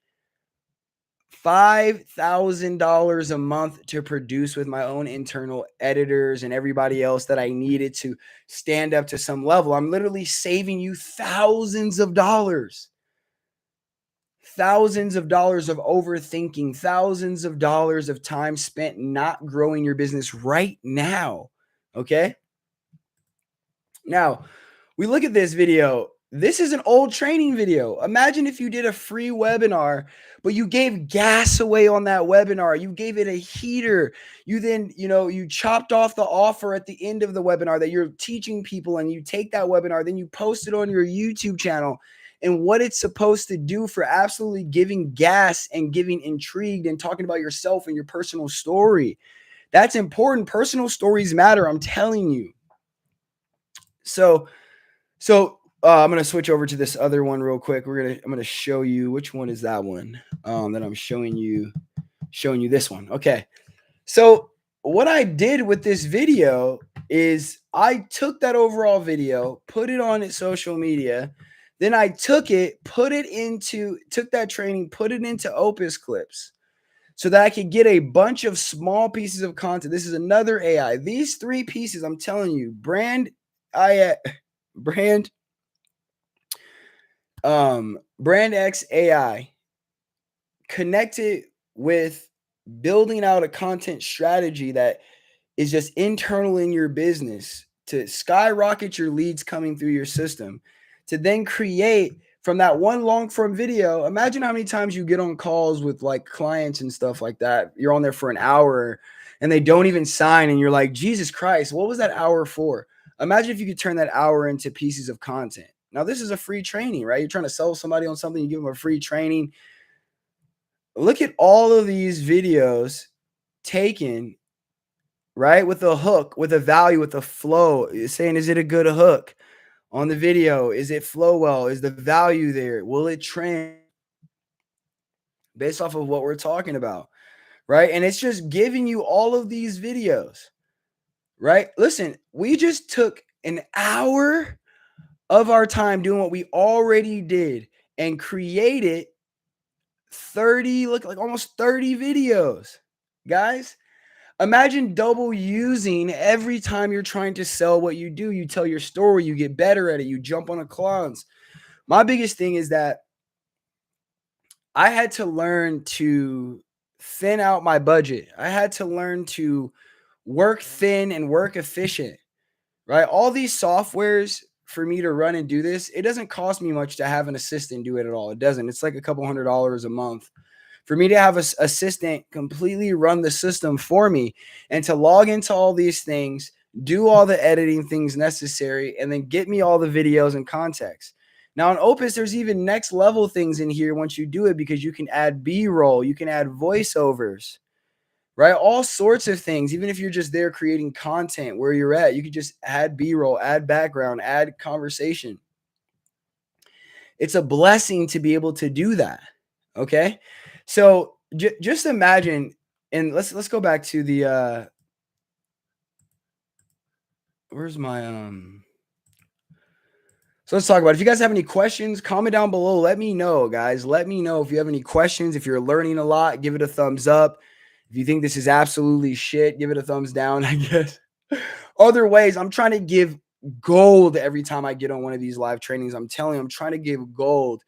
$5,000 a month to produce with my own internal editors and everybody else that I needed to stand up to some level. I'm literally saving you thousands of dollars of overthinking, thousands of dollars of time spent not growing your business right now. Okay. Now we look at this video. This is an old training video. Imagine if you did a free webinar, but you gave gas away on that webinar. You gave it a heater. You then, you chopped off the offer at the end of the webinar that you're teaching people, and you take that webinar, then you post it on your YouTube channel and what it's supposed to do for absolutely giving gas and giving intrigued and talking about yourself and your personal story. That's important. Personal stories matter. I'm telling you. So I'm gonna switch over to this other one real quick. I'm gonna show you which one is that one that I'm showing you this one. Okay. So what I did with this video is I took that overall video, put it on its social media, then I took that training, put it into Opus Clips so that I could get a bunch of small pieces of content. This is another AI. These three pieces, I'm telling you, brand X AI connected with building out a content strategy that is just internal in your business to skyrocket your leads coming through your system, to then create from that one long form video. Imagine how many times you get on calls with like clients and stuff like that. You're on there for an hour and they don't even sign. And you're like, Jesus Christ, what was that hour for? Imagine if you could turn that hour into pieces of content. Now, this is a free training, right? You're trying to sell somebody on something, you give them a free training. Look at all of these videos taken, right? With a hook, with a value, with a flow, saying, is it a good hook on the video? Is it flow well? Is the value there? Will it trend based off of what we're talking about, right? And it's just giving you all of these videos, right? Listen, we just took an hour of our time doing what we already did and created 30, look like almost 30 videos, guys. Imagine double using every time you're trying to sell what you do. You tell your story, you get better at it, you jump on a clones. My biggest thing is that I had to learn to thin out my budget. I had to learn to work thin and work efficient, right? All these softwares for me to run and do this, it doesn't cost me much to have an assistant do it at all. It doesn't. It's like a couple $100 a month. For me to have an assistant completely run the system for me and to log into all these things, do all the editing things necessary, and then get me all the videos and context. Now on Opus, there's even next level things in here once you do it, because you can add B-roll, you can add voiceovers, right? All sorts of things. Even if you're just there creating content where you're at, you could just add B-roll, add background, add conversation. It's a blessing to be able to do that. Okay. So just imagine, and let's go back to the where's my so let's talk about it. If you guys have any questions, comment down below. Let me know, guys. Let me know if you have any questions. If you're learning a lot, give it a thumbs up. If you think this is absolutely shit, give it a thumbs down, I guess. Other ways, I'm trying to give gold every time I get on one of these live trainings. I'm telling you, I'm trying to give gold.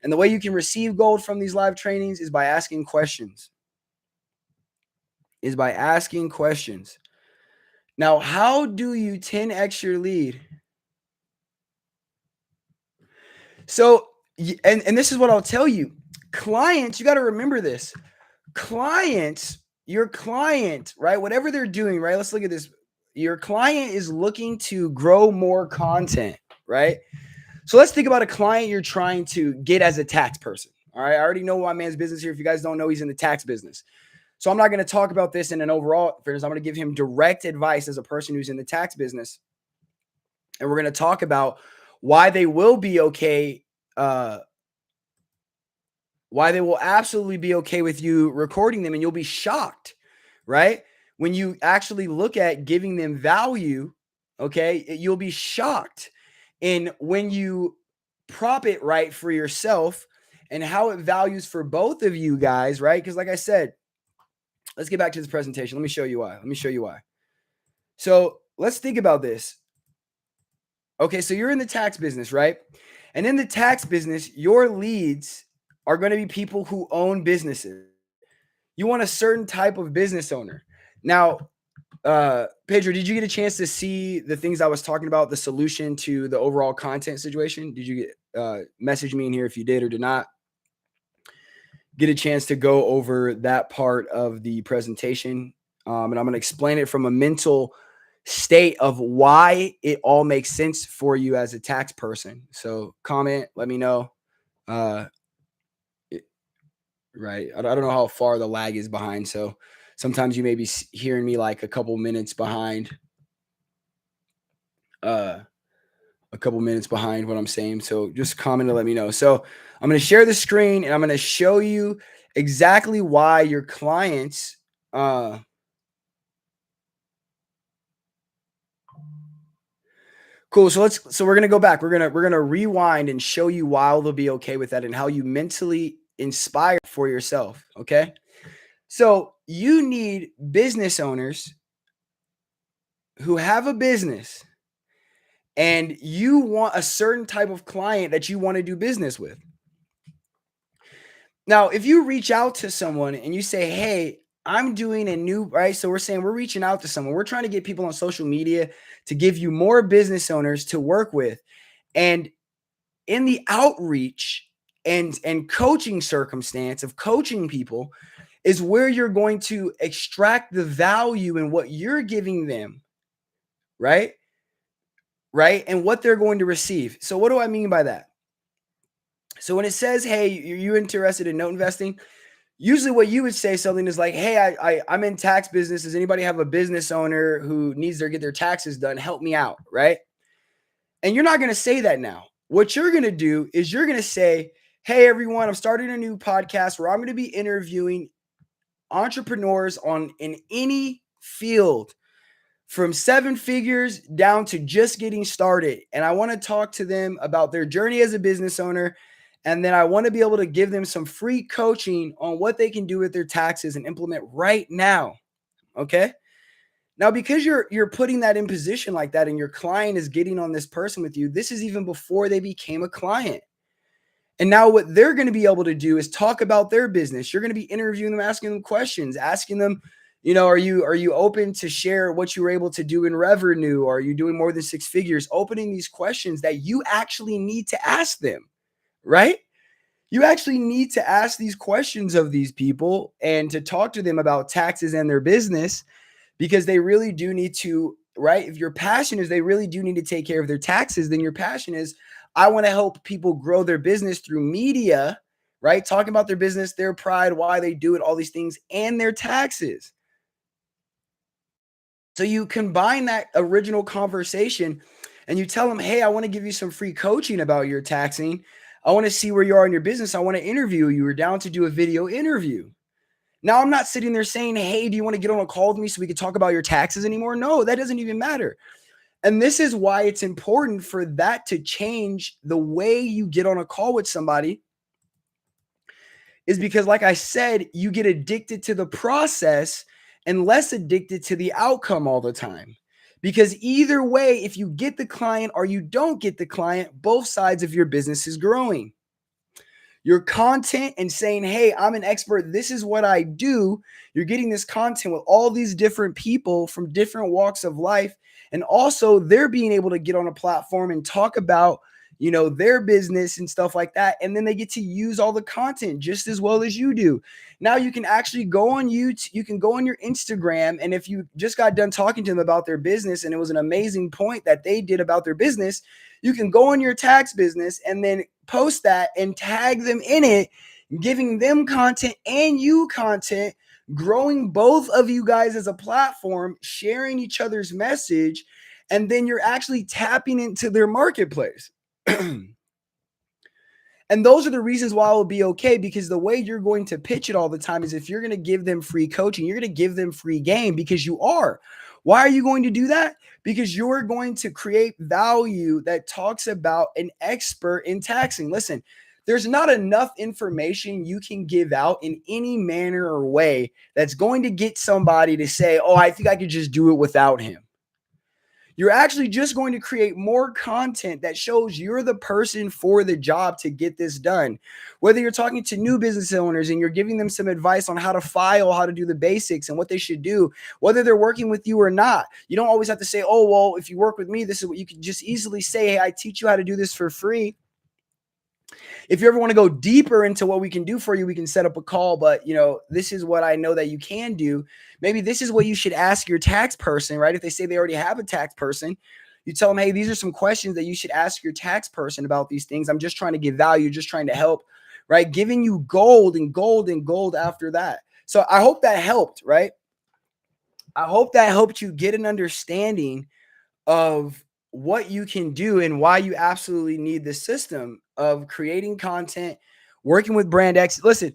And the way you can receive gold from these live trainings is by asking questions. Now, how do you 10x your lead? So, and this is what I'll tell you. Clients, you got to remember this. Clients, your client, right? Whatever they're doing, right? Let's look at this. Your client is looking to grow more content, right? So let's think about a client you're trying to get as a tax person. All right. I already know my man's business here. If you guys don't know, he's in the tax business. So I'm not going to talk about this in an overall fairness. I'm going to give him direct advice as a person who's in the tax business. And we're going to talk about why they will be okay. Why they will absolutely be okay with you recording them, and you'll be shocked, right? When you actually look at giving them value, okay, you'll be shocked. And when you prop it right for yourself and how it values for both of you guys, right? Because like I said, let's get back to this presentation. Let me show you why. So let's think about this. Okay, so you're in the tax business, right? And in the tax business, your leads are going to be people who own businesses. You want a certain type of business owner. Now, Pedro, did you get a chance to see the things I was talking about, the solution to the overall content situation? Did you get message me in here if you did or did not get a chance to go over that part of the presentation? And I'm going to explain it from a mental state of why it all makes sense for you as a tax person. So comment, let me know. Uh, right. I don't know how far the lag is behind. So sometimes you may be hearing me like a couple minutes behind. Uh, a couple minutes behind what I'm saying. So just comment and let me know. So I'm going to share the screen and I'm going to show you exactly why your clients. Cool. So we're gonna go back. We're gonna rewind and show you why they'll be okay with that and how you mentally inspire for yourself. Okay. So you need business owners who have a business and you want a certain type of client that you want to do business with. Now, if you reach out to someone and you say, "Hey, I'm doing a new," right? So we're saying we're reaching out to someone. We're trying to get people on social media to give you more business owners to work with. And in the outreach and coaching circumstance of coaching people is where you're going to extract the value in what you're giving them, right? Right? And what they're going to receive. So what do I mean by that? So when it says, "Hey, you interested in note investing?" Usually what you would say something is like, "Hey, I'm in tax business. Does anybody have a business owner who needs to get their taxes done? Help me out," right? And you're not going to say that now. What you're going to do is you're going to say, "Hey, everyone, I'm starting a new podcast where I'm going to be interviewing entrepreneurs on in any field from seven figures down to just getting started. And I want to talk to them about their journey as a business owner. And then I want to be able to give them some free coaching on what they can do with their taxes and implement right now." Okay. Now, because you're putting that in position like that, and your client is getting on this person with you, this is even before they became a client. And now what they're going to be able to do is talk about their business. You're going to be interviewing them, asking them questions, asking them, are you open to share what you were able to do in revenue? Are you doing more than six figures? Opening these questions that you actually need to ask them, right? You actually need to ask these questions of these people and to talk to them about taxes and their business, because they really do need to, right? If your passion is they really do need to take care of their taxes, then your passion is, I want to help people grow their business through media, right? Talking about their business, their pride, why they do it, all these things, and their taxes. So you combine that original conversation and you tell them, "Hey, I want to give you some free coaching about your taxing. I want to see where you are in your business. I want to interview you. We're down to do a video interview." Now, I'm not sitting there saying, "Hey, do you want to get on a call with me so we can talk about your taxes anymore?" No, that doesn't even matter. And this is why it's important for that to change the way you get on a call with somebody, is because, like I said, you get addicted to the process and less addicted to the outcome all the time. Because either way, if you get the client or you don't get the client, both sides of your business is growing. Your content and saying, "Hey, I'm an expert. This is what I do." You're getting this content with all these different people from different walks of life. And also, they're being able to get on a platform and talk about, their business and stuff like that. And then they get to use all the content just as well as you do. Now you can actually go on YouTube, you can go on your Instagram. And if you just got done talking to them about their business and it was an amazing point that they did about their business, you can go on your tax business and then post that and tag them in it, giving them content and you content, growing both of you guys as a platform, sharing each other's message, and then you're actually tapping into their marketplace. And those are the reasons why it will be okay, because the way you're going to pitch it all the time is if you're going to give them free coaching, you're going to give them free game, because you are. Why are you going to do that? Because you're going to create value that talks about an expert in taxing. Listen, there's not enough information you can give out in any manner or way that's going to get somebody to say, "Oh, I think I could just do it without him." You're actually just going to create more content that shows you're the person for the job to get this done. Whether you're talking to new business owners and you're giving them some advice on how to file, how to do the basics and what they should do, whether they're working with you or not. You don't always have to say, "Oh, well, if you work with me, this is what," you can just easily say, "Hey, I teach you how to do this for free. If you ever want to go deeper into what we can do for you, we can set up a call. But, this is what I know that you can do. Maybe this is what you should ask your tax person," right? If they say they already have a tax person, You tell them, hey, these are some questions that you should ask your tax person about these things. I'm just trying to give value, just trying to help, right? Giving you gold and gold and gold after that. So I hope that helped, right? I hope that helped you get an understanding of what you can do and why you absolutely need the system of creating content, working with brand X. Listen,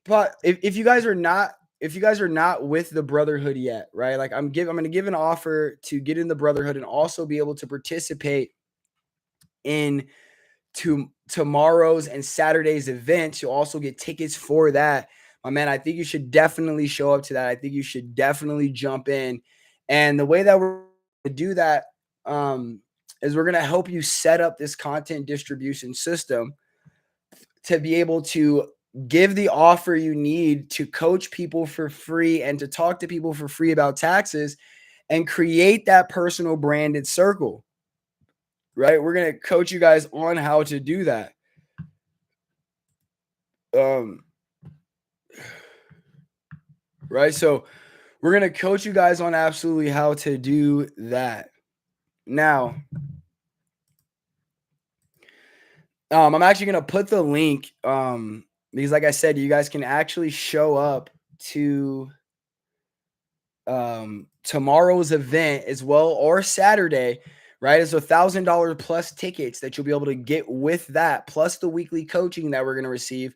but if you guys are not with the brotherhood yet, right? Like I'm going to give an offer to get in the brotherhood and also be able to participate in tomorrow's and Saturday's events. You'll also get tickets for that. My man, I think you should definitely show up to that. I think you should definitely jump in. And the way that we're going to do that is we're going to help you set up this content distribution system to be able to give the offer you need to coach people for free and to talk to people for free about taxes and create that personal branded circle, right? We're going to coach you guys on how to do that. Right. So we're going to coach you guys on absolutely how to do that. Now, I'm actually going to put the link because like I said, you guys can actually show up to tomorrow's event as well, or Saturday, right? It's $1,000 plus tickets that you'll be able to get with that, plus the weekly coaching that we're going to receive,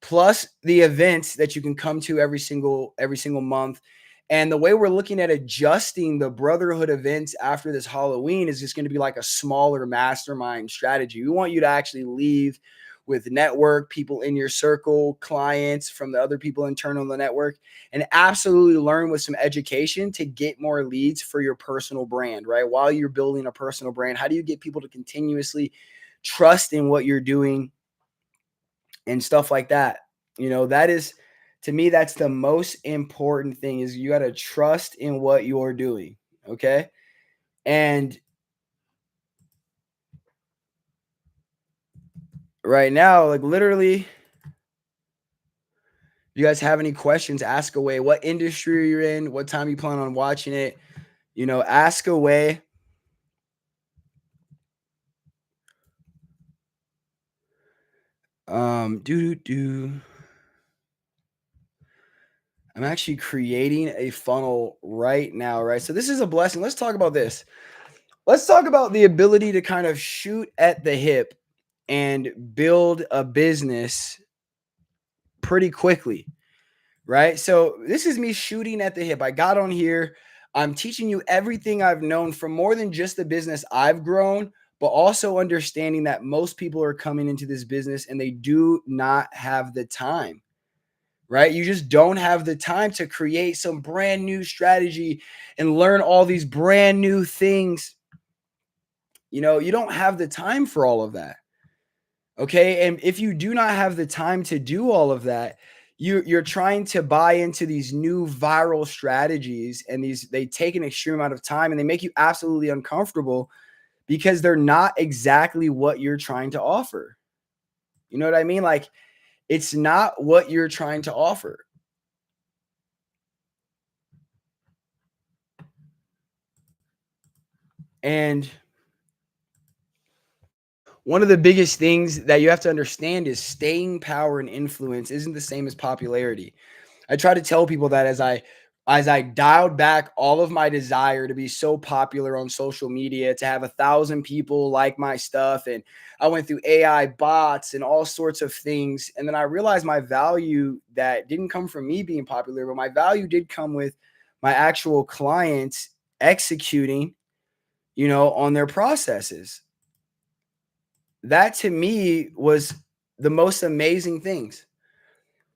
plus the events that you can come to every single month. And the way we're looking at adjusting the brotherhood events after this Halloween is just going to be like a smaller mastermind strategy. We want you to actually leave with network, people in your circle, clients from the other people internal in the network, and absolutely learn with some education to get more leads for your personal brand, right? While you're building a personal brand, how do you get people to continuously trust in what you're doing and stuff like that? You know, that is, to me, that's the most important thing, is you got to trust in what you're doing. Okay. And right now, like literally, you guys have any questions, ask away. What industry you're in, what time you plan on watching it, you know, ask away. I'm actually creating a funnel right now, right? So this is a blessing. Let's talk about this. Let's talk about the ability to kind of shoot at the hip and build a business pretty quickly, right? So this is me shooting at the hip. I got on here. I'm teaching you everything I've known from more than just the business I've grown, but also understanding that most people are coming into this business and they do not have the time, right? You just don't have the time to create some brand new strategy and learn all these brand new things. You know, you don't have the time for all of that. Okay. And if you do not have the time to do all of that, you're trying to buy into these new viral strategies, and they take an extreme amount of time and they make you absolutely uncomfortable because they're not exactly what you're trying to offer. You know what I mean? Like, it's not what you're trying to offer. And one of the biggest things that you have to understand is staying power and influence isn't the same as popularity. I try to tell people that as I dialed back all of my desire to be so popular on social media, to have 1,000 people like my stuff, and I went through AI bots and all sorts of things, and then I realized my value that didn't come from me being popular, but my value did come with my actual clients executing, you know, on their processes. That to me was the most amazing things,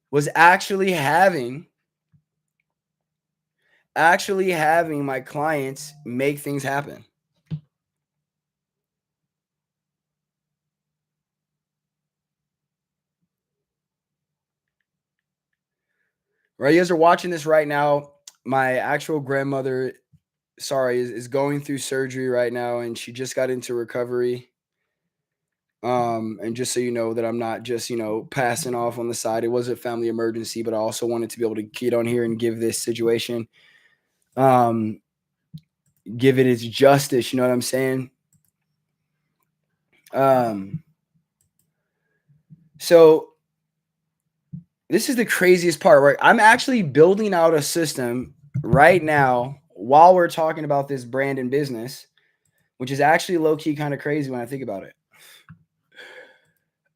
was actually having my clients make things happen. Right? You guys are watching this right now. My actual grandmother, sorry, is going through surgery right now, and she just got into recovery. And just so you know that I'm not just, you know, passing off on the side. It was a family emergency, but I also wanted to be able to get on here and give this situation. Um, give it its justice. You know what I'm saying? So this is the craziest part, right? I'm actually building out a system right now while we're talking about this brand and business, which is actually low key kind of crazy when I think about it.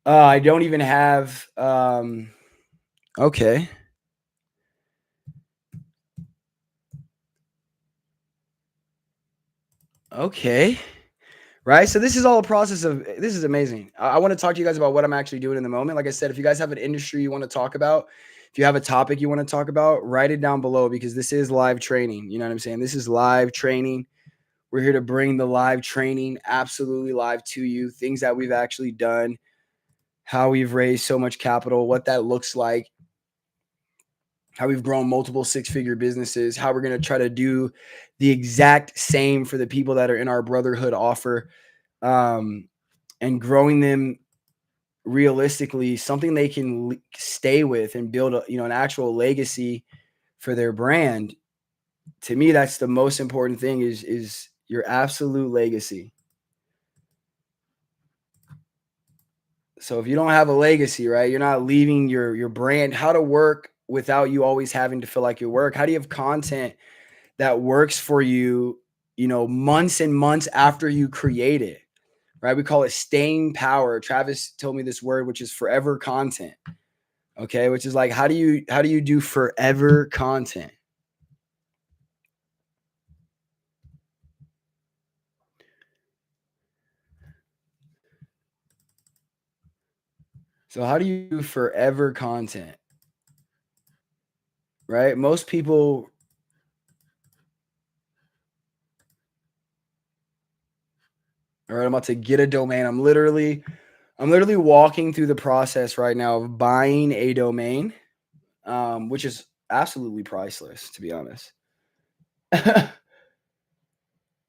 I don't even have. Okay. Okay. Right. So this is all a process of this is amazing. I want to talk to you guys about what I'm actually doing in the moment. Like I said, if you guys have an industry you want to talk about, if you have a topic you want to talk about, write it down below because this is live training. You know what I'm saying? This is live training. We're here to bring the live training absolutely live to you, things that we've actually done, how we've raised so much capital, what that looks like, how we've grown multiple six-figure businesses, how we're going to try to do the exact same for the people that are in our brotherhood offer, and growing them realistically, something they can stay with and build an actual legacy for their brand. To me, that's the most important thing is your absolute legacy. So if you don't have a legacy, right, you're not leaving your brand, how to work without you always having to feel like you work. How do you have content that works for you, months and months after you create it, right? We call it staying power. Travis told me this word, which is forever content. Okay. Which is like, how do you do forever content? So how do you do forever content? Right? Most people. All right, I'm about to get a domain. I'm literally walking through the process right now of buying a domain, which is absolutely priceless, to be honest.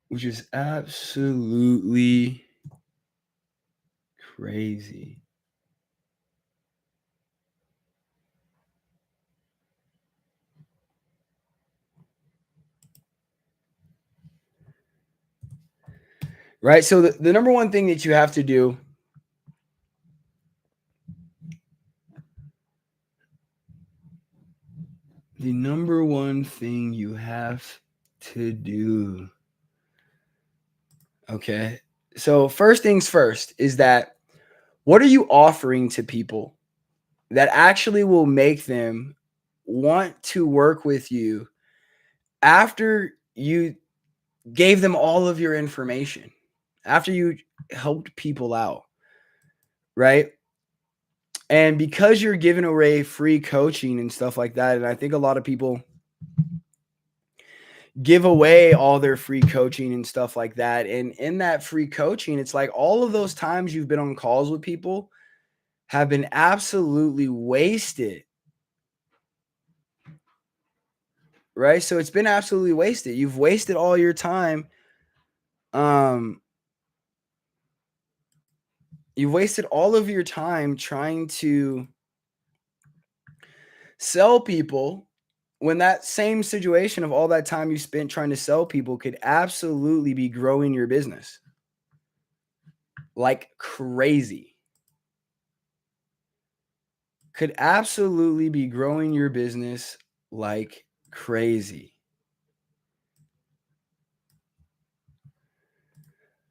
Which is absolutely crazy. Right? So the number one thing that you have to do, the number one thing you have to do. Okay. So first things first is that what are you offering to people that actually will make them want to work with you after you gave them all of your information, after you helped people out, right? And because you're giving away free coaching and stuff like that, and I think a lot of people give away all their free coaching and stuff like that. And in that free coaching, it's like all of those times you've been on calls with people have been absolutely wasted. Right? So it's been absolutely wasted. You've wasted all your time. You've wasted all of your time trying to sell people when that same situation of all that time you spent trying to sell people could absolutely be growing your business like crazy. Could absolutely be growing your business like crazy.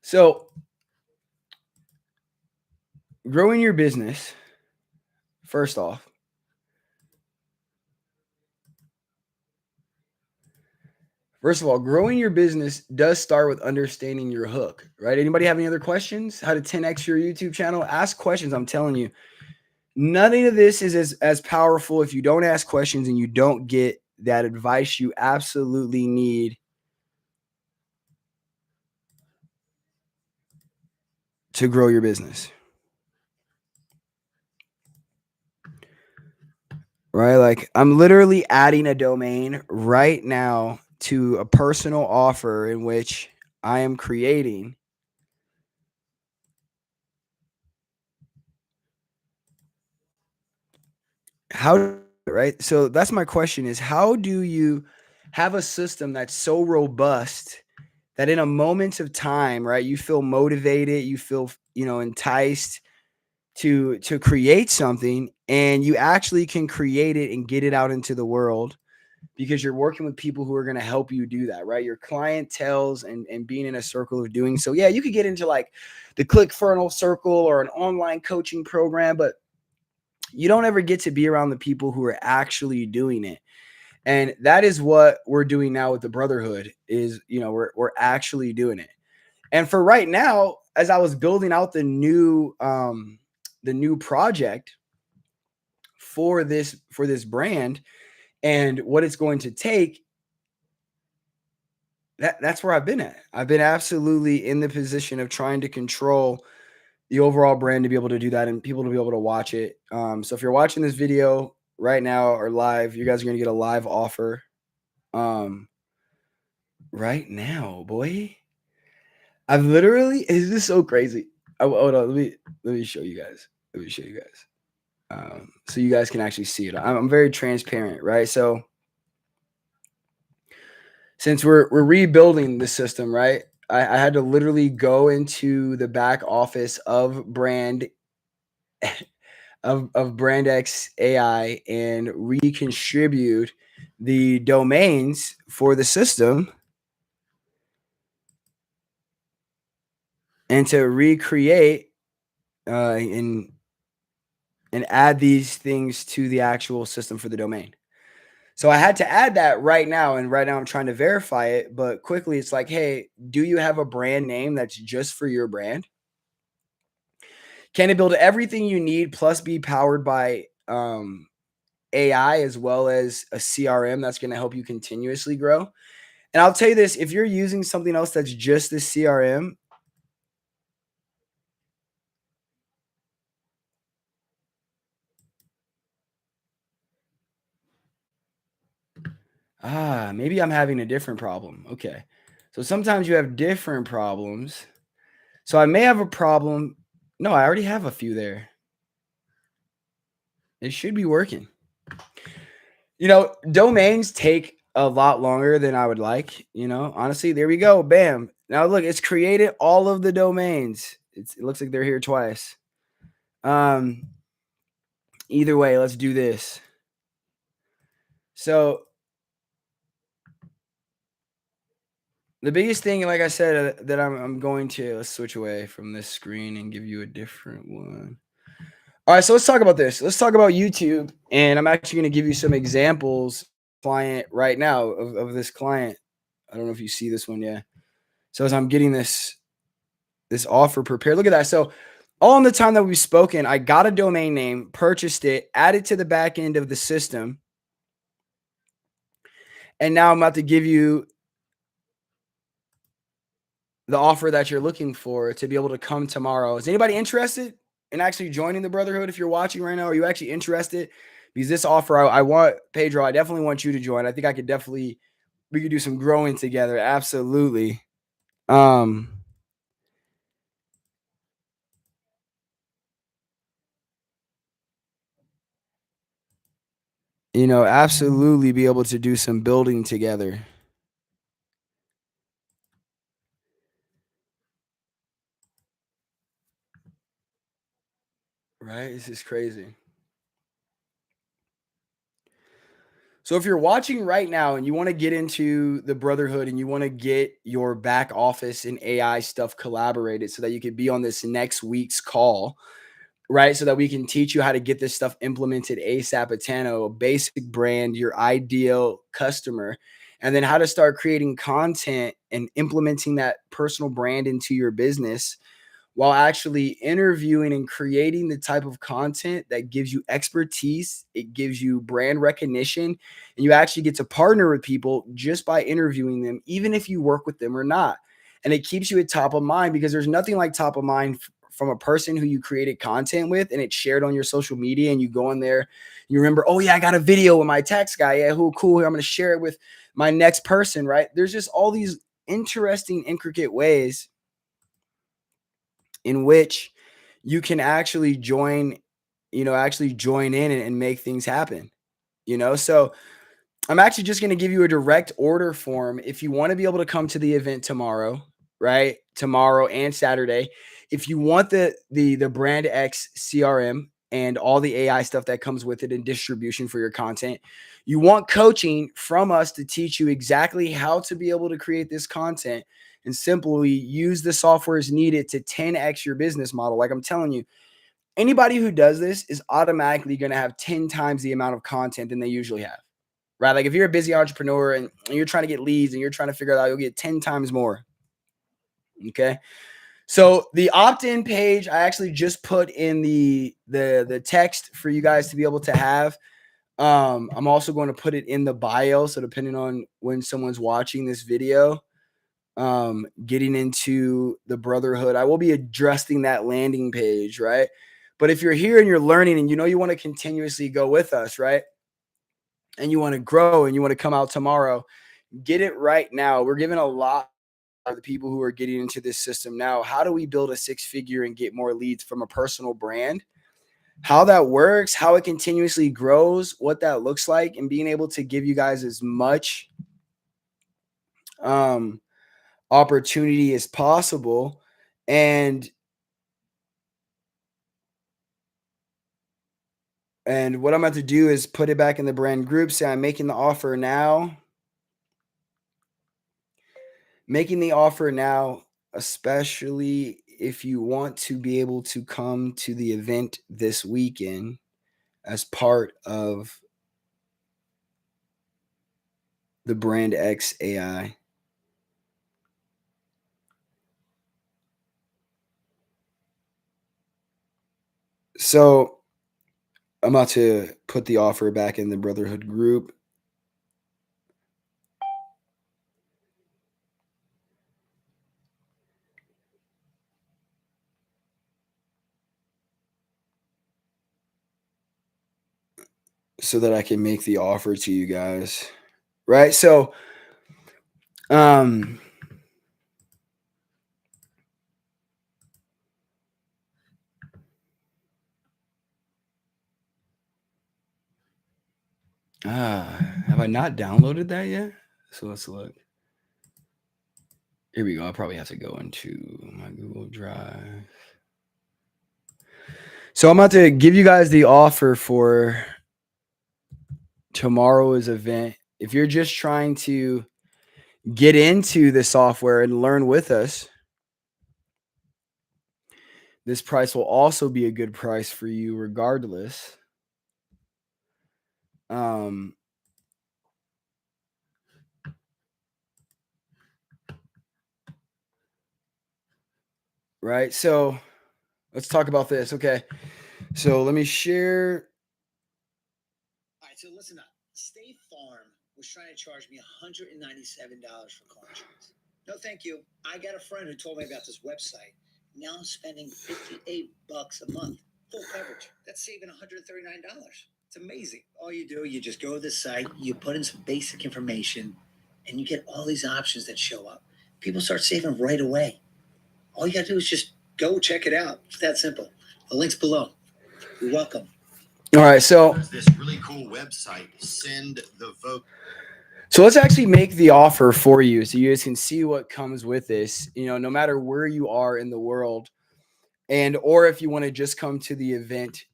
So, growing your business, first all, growing your business does start with understanding your hook, right? Anybody have any other questions? How to 10x your YouTube channel? Ask questions. I'm telling you, none of this is as powerful if you don't ask questions and you don't get that advice you absolutely need to grow your business. Right? Like I'm literally adding a domain right now to a personal offer in which I am creating. How, right? So that's my question is how do you have a system that's so robust that in a moment of time, right, you feel motivated, you feel, enticed to create something, and you actually can create it and get it out into the world because you're working with people who are going to help you do that, right? Your clientels and being in a circle of doing so. Yeah, you could get into like the ClickFunnels circle or an online coaching program, but you don't ever get to be around the people who are actually doing it. And that is what we're doing now with the Brotherhood is, we're actually doing it. And for right now, as I was building out the new project for this brand and what it's going to take, that's where I've been at. I've been absolutely in the position of trying to control the overall brand to be able to do that and people to be able to watch it. So if you're watching this video right now or live, you guys are gonna get a live offer. Um, right now, boy. I've literally is this so crazy? Hold on, let me show you guys. Let me show you guys. So you guys can actually see it. I'm very transparent, right? So since we're rebuilding the system, right? I had to literally go into the back office of of BrandX AI and recontribute the domains for the system and to recreate and add these things to the actual system for the domain. So I had to add that right now, and right now I'm trying to verify it. But quickly, it's like, hey, do you have a brand name that's just for your brand? Can it build everything you need plus be powered by AI as well as a CRM that's going to help you continuously grow? And I'll tell you this, if you're using something else that's just the CRM, maybe I'm having a different problem. Okay. So sometimes you have different problems. So I may have a problem. No, I already have a few there. It should be working. Domains take a lot longer than I would like. Honestly, there we go. Bam. Now look, it's created all of the domains. It looks like they're here twice. Um, Either way, let's do this. So the biggest thing, like I said, that I'm going to let's switch away from this screen and give you a different one. All right, so let's talk about this. Let's talk about YouTube, and I'm actually going to give you some examples. Client right now of this client. I don't know if you see this one yet. So as I'm getting this offer prepared, look at that. So all in the time that we've spoken, I got a domain name, purchased it, added to the back end of the system, and now I'm about to give you the offer that you're looking for to be able to come tomorrow. Is anybody interested in actually joining the Brotherhood? If you're watching right now, are you actually interested? Because this offer, I want Pedro. I definitely want you to join. I think we could do some growing together. Absolutely. Um, absolutely be able to do some building together. Right? This is crazy. So if you're watching right now and you want to get into the Brotherhood and you want to get your back office and AI stuff collaborated so that you could be on this next week's call, right? So that we can teach you how to get this stuff implemented ASAP at Tano, a basic brand, your ideal customer, and then how to start creating content and implementing that personal brand into your business while actually interviewing and creating the type of content that gives you expertise, it gives you brand recognition, and you actually get to partner with people just by interviewing them, even if you work with them or not. And it keeps you at top of mind because there's nothing like top of mind from a person who you created content with and it's shared on your social media and you go in there, you remember, oh yeah, I got a video with my tax guy. Yeah, who cool. I'm going to share it with my next person, right? There's just all these interesting, intricate ways in which you can actually join in and make things happen. So I'm actually just going to give you a direct order form if you want to be able to come to the event tomorrow, right? Tomorrow and Saturday. If you want the Brand X CRM and all the AI stuff that comes with it and distribution for your content, you want coaching from us to teach you exactly how to be able to create this content and simply use the softwares needed to 10x your business model. Like I'm telling you, anybody who does this is automatically going to have 10 times the amount of content than they usually have, right? Like if you're a busy entrepreneur and you're trying to get leads and you're trying to figure it out, you'll get 10 times more. Okay. So the opt-in page, I actually just put in the text for you guys to be able to have. I'm also going to put it in the bio. So depending on when someone's watching this video, getting into the brotherhood, I will be addressing that landing page, right? But if you're here and you're learning and you want to continuously go with us, right? And you want to grow and you want to come out tomorrow, get it right now. We're giving a lot of the people who are getting into this system now. How do we build a 6-figure and get more leads from a personal brand? How that works, how it continuously grows, what that looks like, and being able to give you guys as much opportunity as possible. And what I'm about to do is put it back in the brand group, say I'm making the offer now. Making the offer now, especially if you want to be able to come to the event this weekend as part of the Brand X AI. So I'm about to put the offer back in the Brotherhood group. So that I can make the offer to you guys. Right? So have I not downloaded that yet? So let's look. Here we go. I probably have to go into my Google Drive. So I'm about to give you guys the offer for tomorrow's event. If you're just trying to get into the software and learn with us, this price will also be a good price for you regardless. Right. So let's talk about this. Okay. So let me share. All right. So listen up. State Farm was trying to charge me $197 for car insurance. No, thank you. I got a friend who told me about this website. Now I'm spending $58 a month. Full coverage. That's saving $139. It's amazing. All you do, you just go to the site, you put in some basic information, and you get all these options that show up. People start saving right away. All you got to do is just go check it out. It's that simple. The link's below. You're welcome. All right. So There's this really cool website, Send the Vote. So let's actually make the offer for you so you guys can see what comes with this, no matter where you are in the world. And or if you want to just come to the event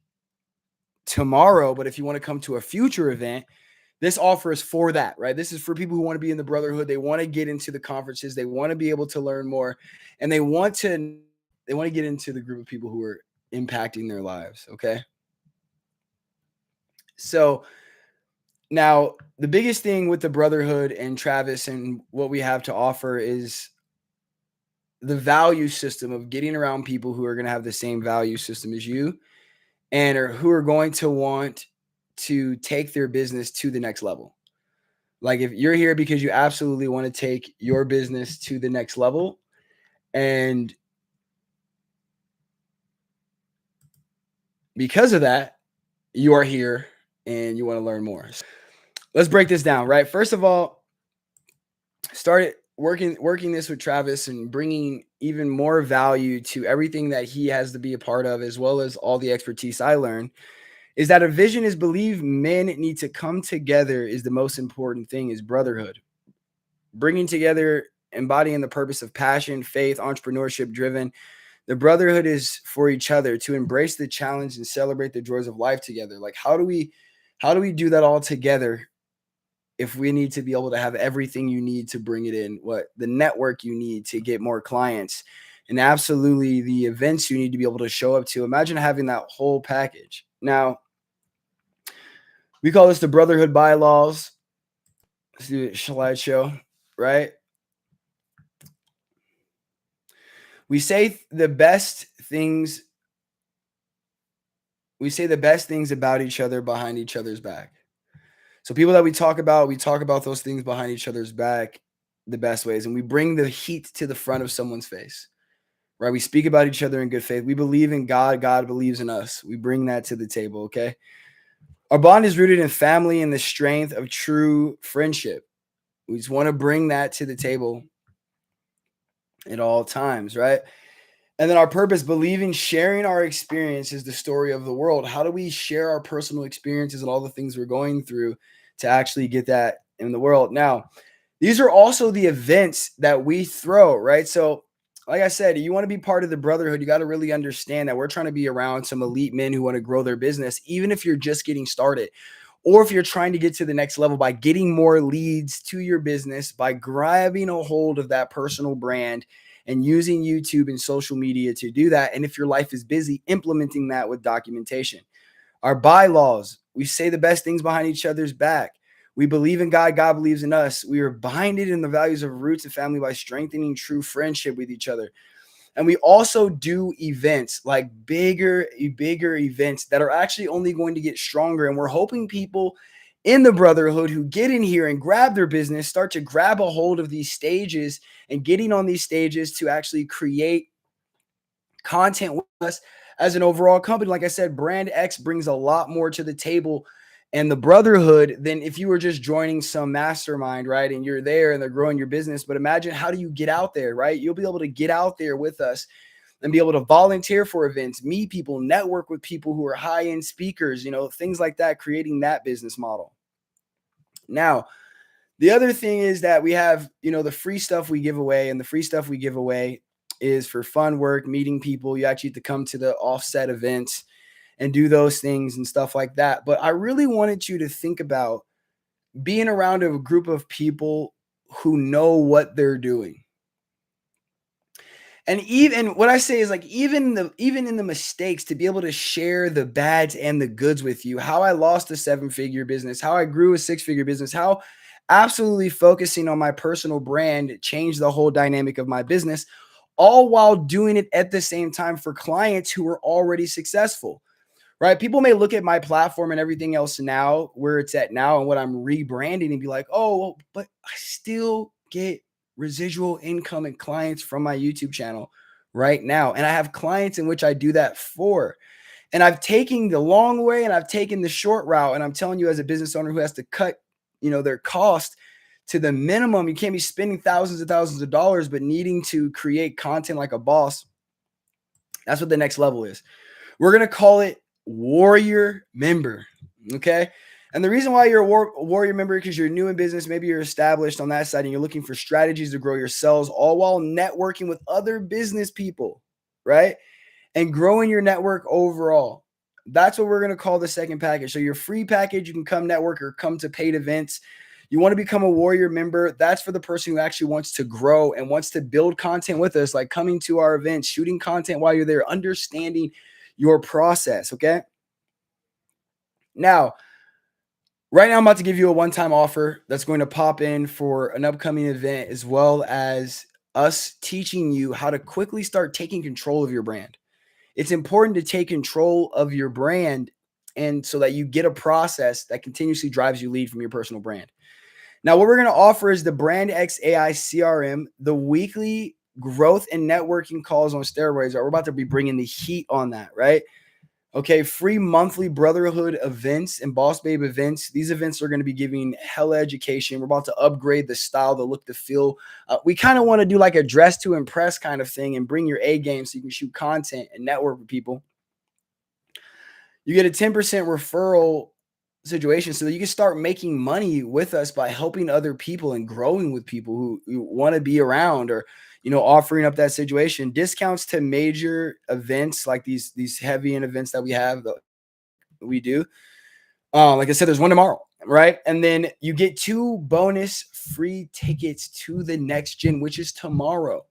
tomorrow, but if you want to come to a future event, this offer is for that, right? This is for people who want to be in the brotherhood. They want to get into the conferences. They want to be able to learn more, and they want to get into the group of people who are impacting their lives. Okay. So now the biggest thing with the brotherhood and Travis and what we have to offer is the value system of getting around people who are going to have the same value system as you and or who are going to want to take their business to the next level. Like if you're here because you absolutely want to take your business to the next level and because of that, you are here and you want to learn more. Let's break this down, right? First of all, started working this with Travis and bringing even more value to everything that he has to be a part of, as well as all the expertise I learned. is that a vision is believe men need to come together is the most important thing, is brotherhood. Bringing together, embodying the purpose of passion, faith, entrepreneurship driven. The brotherhood is for each other to embrace the challenge and celebrate the joys of life together. Like how do we do that all together if we need to be able to have everything you need to bring it in, what the network you need to get more clients, and absolutely the events you need to be able to show up to. Imagine having that whole package. Now, we call this the brotherhood bylaws. Let's do a slideshow, right? We say the best things. We say the best things about each other behind each other's back. So people that we talk about those things behind each other's back the best ways, and we bring the heat to the front of someone's face. Right? We speak about each other in good faith. We believe in God. God believes in us. We bring that to the table. Okay. Our bond is rooted in family and the strength of true friendship. We just want to bring that to the table at all times. Right. And then our purpose, believing, sharing our experience is the story of the world. How do we share our personal experiences and all the things we're going through to actually get that in the world? Now, these are also the events that we throw, right? So, like I said, you want to be part of the brotherhood, you got to really understand that we're trying to be around some elite men who want to grow their business, even if you're just getting started, or if you're trying to get to the next level by getting more leads to your business, by grabbing a hold of that personal brand and using YouTube and social media to do that. And if your life is busy, implementing that with documentation. Our bylaws, we say the best things behind each other's back. We believe in God. God believes in us. We are binded in the values of roots and family by strengthening true friendship with each other. And we also do events, like bigger events that are actually only going to get stronger. And we're hoping people in the brotherhood who get in here and grab their business start to grab a hold of these stages and getting on these stages to actually create content with us as an overall company. Like I said, Brand X brings a lot more to the table and the brotherhood than if you were just joining some mastermind, right? And you're there and they're growing your business. But imagine, how do you get out there, right? You'll be able to get out there with us and be able to volunteer for events, meet people, network with people who are high-end speakers, things like that, creating that business model. Now, the other thing is that we have, the free stuff we give away, and the free stuff we give away is for fun work, meeting people. You actually have to come to the offset events and do those things and stuff like that. But I really wanted you to think about being around a group of people who know what they're doing. And even what I say is, like, even in the mistakes, to be able to share the bads and the goods with you, how I lost a 7-figure business, how I grew a 6-figure business, how absolutely focusing on my personal brand changed the whole dynamic of my business, all while doing it at the same time for clients who are already successful. Right? People may look at my platform and everything else now, where it's at now and what I'm rebranding, and be like, oh, well, but I still get residual income and clients from my YouTube channel right now. And I have clients in which I do that for. And I've taken the long way and I've taken the short route. And I'm telling you, as a business owner who has to cut, their cost to the minimum, you can't be spending thousands and thousands of dollars, but needing to create content like a boss. That's what the next level is. We're going to call it Warrior Member. Okay. And the reason why you're a Warrior Member, because you're new in business, maybe you're established on that side and you're looking for strategies to grow your sales, all while networking with other business people, right? And growing your network overall. That's what we're going to call the second package. So your free package, you can come network or come to paid events. You want to become a Warrior Member. That's for the person who actually wants to grow and wants to build content with us, like coming to our events, shooting content while you're there, understanding your process. Okay. Now, right now, I'm about to give you a one-time offer that's going to pop in for an upcoming event, as well as us teaching you how to quickly start taking control of your brand. It's important to take control of your brand, and so that you get a process that continuously drives you lead from your personal brand. Now, what we're going to offer is the Brand X AI CRM, the weekly growth and networking calls on steroids. We're about to be bringing the heat on that, right? Okay, free monthly brotherhood events and Boss Babe events. These events are going to be giving hella education. We're about to upgrade the style, the look, the feel. We kind of want to do like a dress to impress kind of thing and bring your A game so you can shoot content and network with people. You get a 10% referral situation so that you can start making money with us by helping other people and growing with people who want to be around, or offering up that situation. Discounts to major events like these heavy end events that we do. Like I said, there's one tomorrow, right? And then you get 2 bonus free tickets to the next gen, which is tomorrow.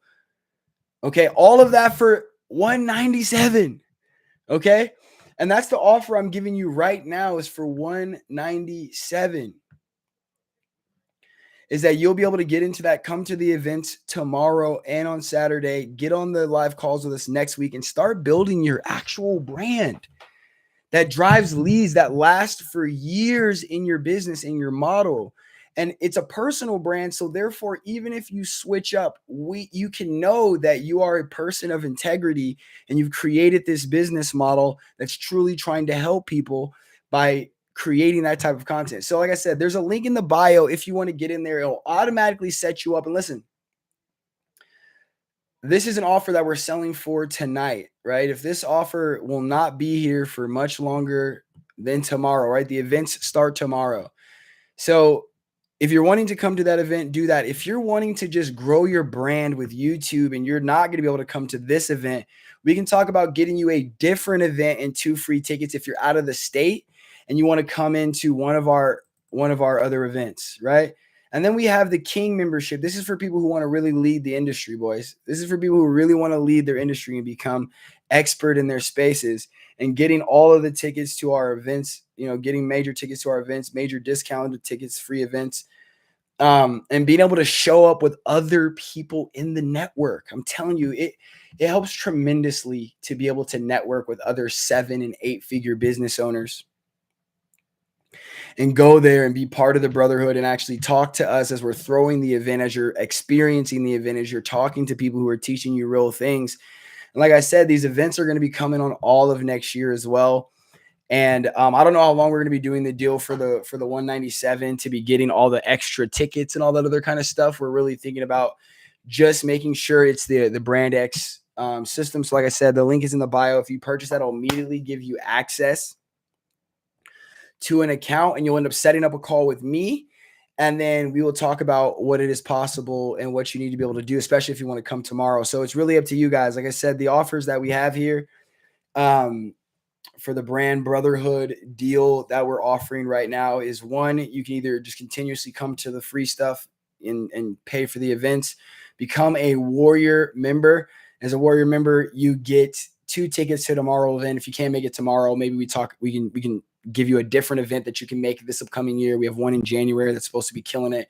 Okay, all of that for 197. Okay, and that's the offer I'm giving you right now, is for 197. Is that you'll be able to get into that, come to the events tomorrow and on Saturday, get on the live calls with us next week, and start building your actual brand that drives leads that last for years in your business, in your model. And it's a personal brand. So therefore, even if you switch up, you can know that you are a person of integrity and you've created this business model that's truly trying to help people by creating that type of content. So like I said, there's a link in the bio. If you want to get in there, it'll automatically set you up. And listen, this is an offer that we're selling for tonight, right? If this offer will not be here for much longer than tomorrow, right? The events start tomorrow. So if you're wanting to come to that event, do that. If you're wanting to just grow your brand with YouTube and you're not going to be able to come to this event, we can talk about getting you a different event and 2 free tickets if you're out of the state and you want to come into one of our other events, right? And then we have the King membership. This is for people who want to really lead the industry, boys. This is for people who really want to lead their industry and become expert in their spaces, and getting all of the tickets to our events, getting major tickets to our events, major discounted tickets, free events, and being able to show up with other people in the network. I'm telling you, it helps tremendously to be able to network with other 7- and 8-figure business owners and go there and be part of the brotherhood and actually talk to us as we're throwing the event, as you're experiencing the event, as you're talking to people who are teaching you real things. And like I said, these events are going to be coming on all of next year as well. And I don't know how long we're going to be doing the deal for the 197 to be getting all the extra tickets and all that other kind of stuff. We're really thinking about just making sure it's the Brand X system. So like I said, the link is in the bio. If you purchase that, it'll immediately give you access to an account, and you'll end up setting up a call with me. And then we will talk about what it is possible and what you need to be able to do, especially if you want to come tomorrow. So it's really up to you guys. Like I said, the offers that we have here for the brand brotherhood deal that we're offering right now is, one, you can either just continuously come to the free stuff and pay for the events, become a Warrior member. As a Warrior member, you get 2 tickets to tomorrow's event. If you can't make it tomorrow, maybe we can give you a different event that you can make this upcoming year. We have one in January that's supposed to be killing it.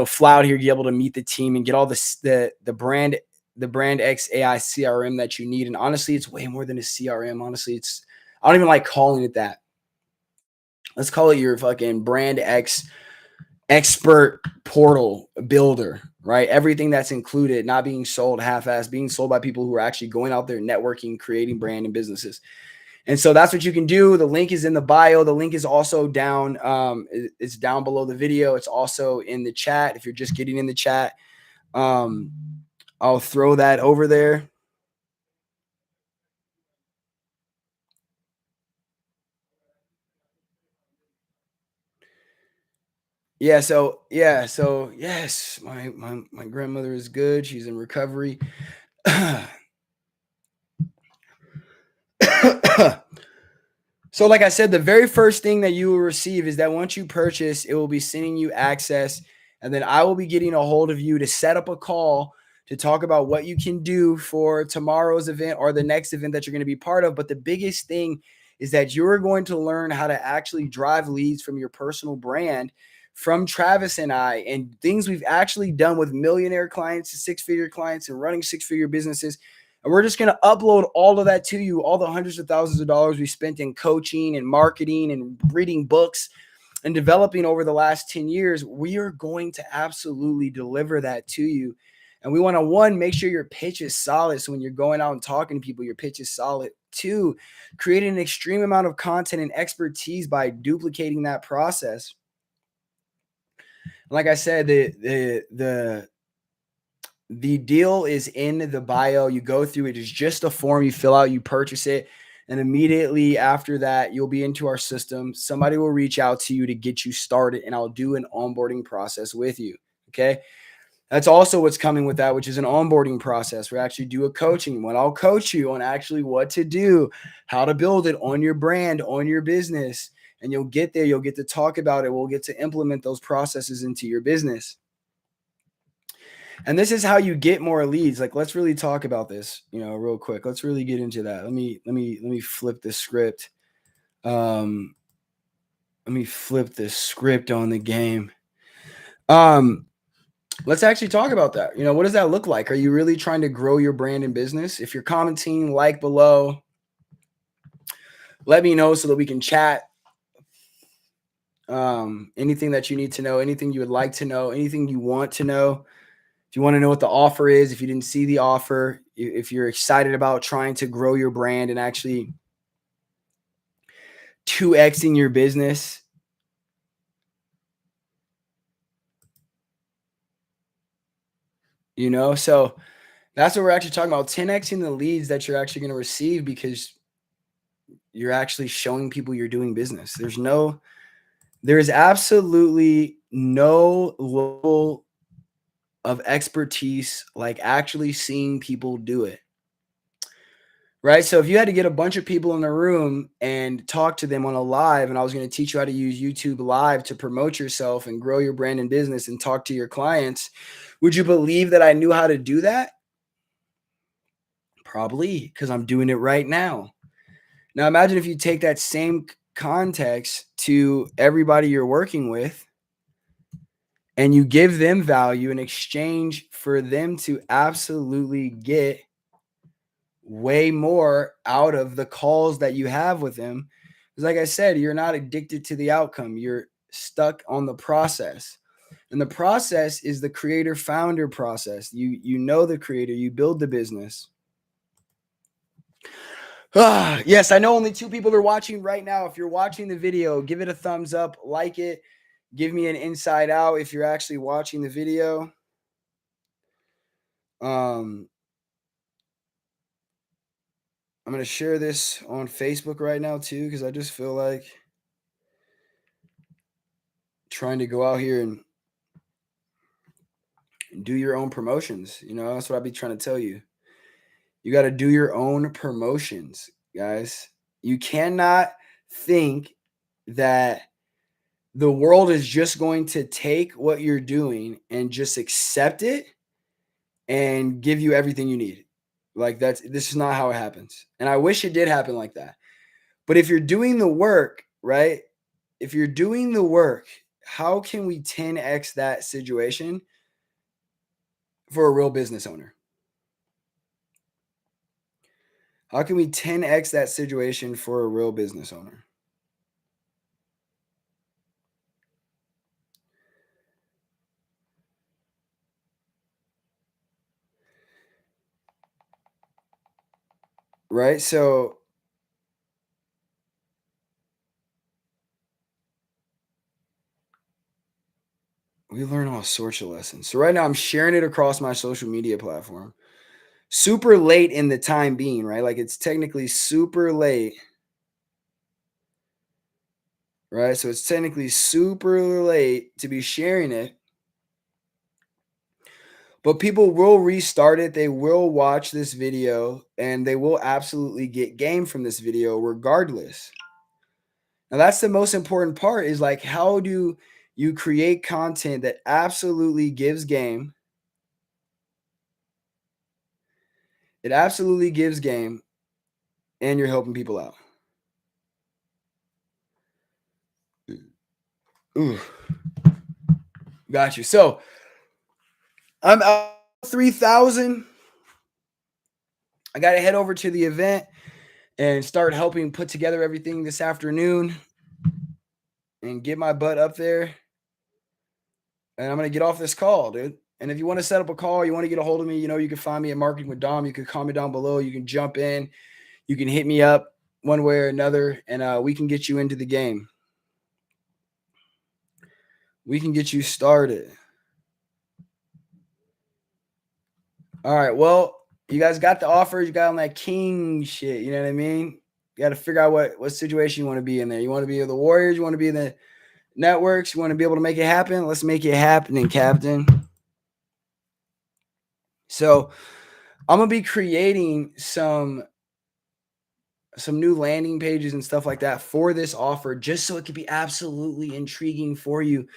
Fly out here, be able to meet the team and get all the brand X AI CRM that you need. And honestly, it's way more than a CRM. Honestly, I don't even like calling it that. Let's call it your fucking Brand X expert portal builder, right? Everything that's included, not being sold half-ass, being sold by people who are actually going out there networking, creating brand and businesses. And so that's what you can do. The link is in the bio. The link is also down. It's down below the video. It's also in the chat. If you're just getting in the chat, I'll throw that over there. So yes, my grandmother is good. She's in recovery. So like I said, the very first thing that you will receive is that once you purchase, it will be sending you access, and then I will be getting a hold of you to set up a call to talk about what you can do for tomorrow's event or the next event that you're going to be part of. But the biggest thing is that you're going to learn how to actually drive leads from your personal brand, from Travis and I, and things we've actually done with millionaire clients, 6-figure clients, and running 6-figure businesses. And we're just going to upload all of that to you, all the hundreds of thousands of dollars we spent in coaching and marketing and reading books and developing over the last 10 years. We are going to absolutely deliver that to you. And we want to, one, make sure your pitch is solid. So when you're going out and talking to people, your pitch is solid. 2, create an extreme amount of content and expertise by duplicating that process. Like I said, the deal is in the bio. You go through it. It's just a form you fill out, you purchase it. And immediately after that, you'll be into our system. Somebody will reach out to you to get you started, and I'll do an onboarding process with you. Okay. That's also what's coming with that, which is an onboarding process. We actually do a coaching when I'll coach you on actually what to do, how to build it on your brand, on your business. And you'll get there. You'll get to talk about it. We'll get to implement those processes into your business. And this is how you get more leads. Like, let's really talk about this, real quick. Let's really get into that. Let me flip the script. Let me flip the script on the game. Let's actually talk about that. What does that look like? Are you really trying to grow your brand and business? If you're commenting, like below, let me know so that we can chat. Anything that you need to know, anything you would like to know, anything you want to know. If you want to know what the offer is, if you didn't see the offer, if you're excited about trying to grow your brand and actually 2xing your business, so that's what we're actually talking about, 10xing the leads that you're actually going to receive because you're actually showing people you're doing business. There is absolutely no level of expertise like actually seeing people do it. Right? So if you had to get a bunch of people in the room and talk to them on a live, and I was going to teach you how to use YouTube Live to promote yourself and grow your brand and business and talk to your clients, would you believe that I knew how to do that? Probably, because I'm doing it right now. Now imagine if you take that same context to everybody you're working with and you give them value in exchange for them to absolutely get way more out of the calls that you have with them. Because like I said, you're not addicted to the outcome. You're stuck on the process. And the process is the creator founder process. You know the creator, you build the business. Yes, I know only 2 people are watching right now. If you're watching the video, give it a thumbs up, like it, give me an inside out if you're actually watching the video. I'm going to share this on Facebook right now too, because I just feel like trying to go out here and do your own promotions. That's what I'd be trying to tell you. You got to do your own promotions, guys. You cannot think that the world is just going to take what you're doing and just accept it and give you everything you need. Like this is not how it happens. And I wish it did happen like that. But if you're doing the work, right? If you're doing the work, how can we 10x that situation for a real business owner? How can we 10x that situation for a real business owner? Right? So we learn all sorts of lessons. So right now I'm sharing it across my social media platform. Super late in the time being, right? Like it's technically super late. Right? So it's technically super late to be sharing it. But people will restart it. They will watch this video and they will absolutely get game from this video regardless. Now that's the most important part is like, how do you create content that absolutely gives game? It absolutely gives game and you're helping people out. Ooh. Got you. So I'm out 3,000. I got to head over to the event and start helping put together everything this afternoon and get my butt up there. And I'm going to get off this call, dude. And if you want to set up a call, you want to get a hold of me, you can find me at Marketing with Dom. You can comment down below. You can jump in. You can hit me up one way or another, and we can get you into the game. We can get you started. All right. Well, you guys got the offers. You got on that king shit. You know what I mean? You got to figure out what situation you want to be in there. You want to be the Warriors, you want to be in the networks, you want to be able to make it happen. Let's make it happen, Captain. So I'm gonna be creating some new landing pages and stuff like that for this offer, just so it could be absolutely intriguing for you.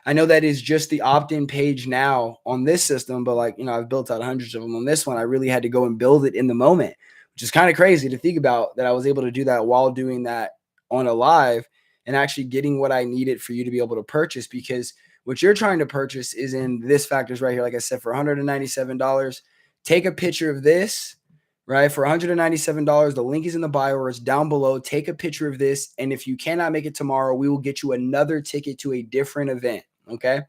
I know that is just the opt-in page now on this system, but like, I've built out hundreds of them on this one. I really had to go and build it in the moment, which is kind of crazy to think about, that I was able to do that while doing that on a live and actually getting what I needed for you to be able to purchase, because what you're trying to purchase is in this factors right here. Like I said, for $197, take a picture of this, right? For $197, the link is in the bio or it's down below. Take a picture of this. And if you cannot make it tomorrow, we will get you another ticket to a different event. Okay.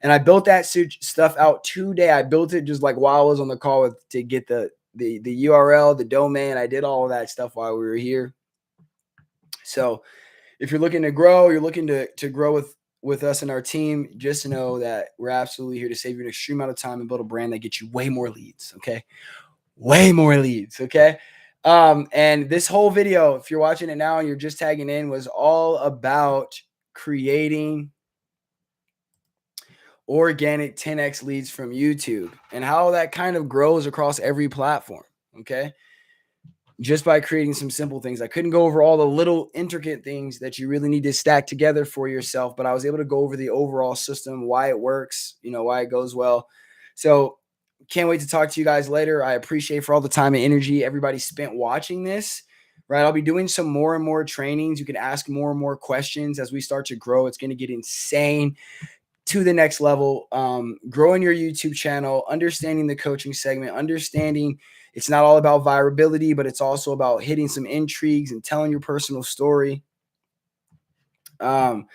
And I built that stuff out today. I built it just like while I was on the call to get the URL, the domain. I did all of that stuff while we were here. So if you're looking to grow, you're looking to grow with us and our team, just know that we're absolutely here to save you an extreme amount of time and build a brand that gets you way more leads. Okay. Way more leads. Okay. And this whole video, if you're watching it now and you're just tagging in, was all about creating organic 10x leads from YouTube and how that kind of grows across every platform. Okay. Just by creating some simple things. I couldn't go over all the little intricate things that you really need to stack together for yourself, but I was able to go over the overall system, why it works, why it goes well. So can't wait to talk to you guys later. I appreciate for all the time and energy everybody spent watching this, right? I'll be doing some more and more trainings. You can ask more and more questions as we start to grow. It's going to get insane to the next level. Growing your YouTube channel, understanding the coaching segment, understanding it's not all about virability, but it's also about hitting some intrigues and telling your personal story. And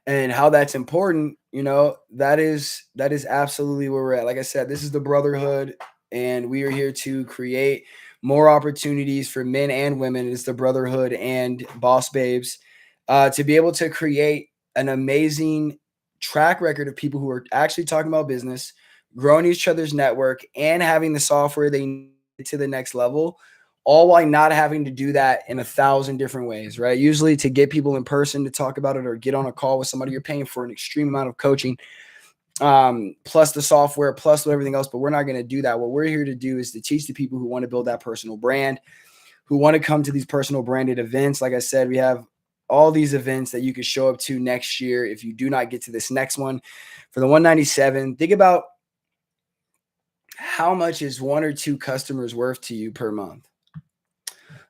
how that's important, that is absolutely where we're at. Like I said, this is the brotherhood, and we are here to create more opportunities for men and women. It's the brotherhood and Boss Babes to be able to create an amazing track record of people who are actually talking about business, growing each other's network, and having the software they need to the next level, all while not having to do that in 1,000 different ways, right? Usually to get people in person to talk about it or get on a call with somebody, you're paying for an extreme amount of coaching, plus the software, plus everything else. But we're not going to do that. What we're here to do is to teach the people who want to build that personal brand, who want to come to these personal branded events. Like I said, we have all these events that you could show up to next year. If you do not get to this next one for the 197, think about how much is 1 or 2 customers worth to you per month.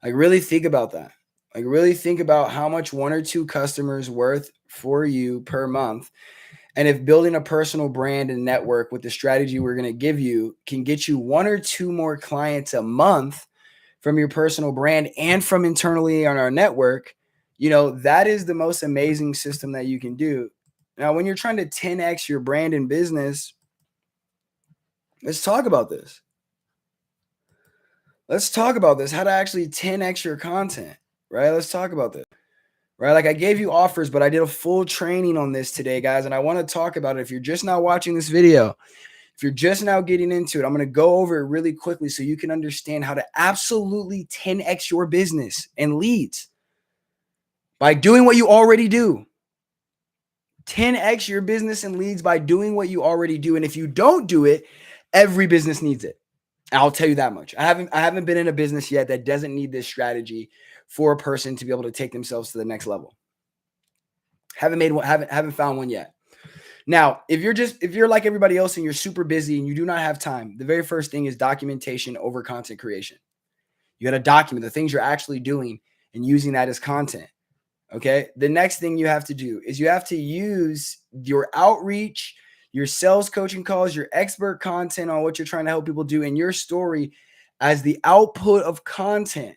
Like really think about that. Like really think about how much 1 or 2 customers worth for you per month. And if building a personal brand and network with the strategy we're going to give you can get you 1 or 2 more clients a month from your personal brand and from internally on our network, that is the most amazing system that you can do. Now, when you're trying to 10x your brand and business, let's talk about this. Let's talk about this, how to actually 10x your content, right? Let's talk about this, right? Like I gave you offers, but I did a full training on this today, guys. And I want to talk about it. If you're just now watching this video, if you're just now getting into it, I'm going to go over it really quickly so you can understand how to absolutely 10x your business and leads by doing what you already do. 10x your business and leads by doing what you already do. And if you don't do it, every business needs it. I'll tell you that much. I haven't been in a business yet that doesn't need this strategy for a person to be able to take themselves to the next level. Haven't found one yet. Now, if you're like everybody else and you're super busy and you do not have time, the very first thing is documentation over content creation. You got to document the things you're actually doing and using that as content. Okay. The next thing you have to do is you have to use your outreach, your sales coaching calls, your expert content on what you're trying to help people do in your story as the output of content.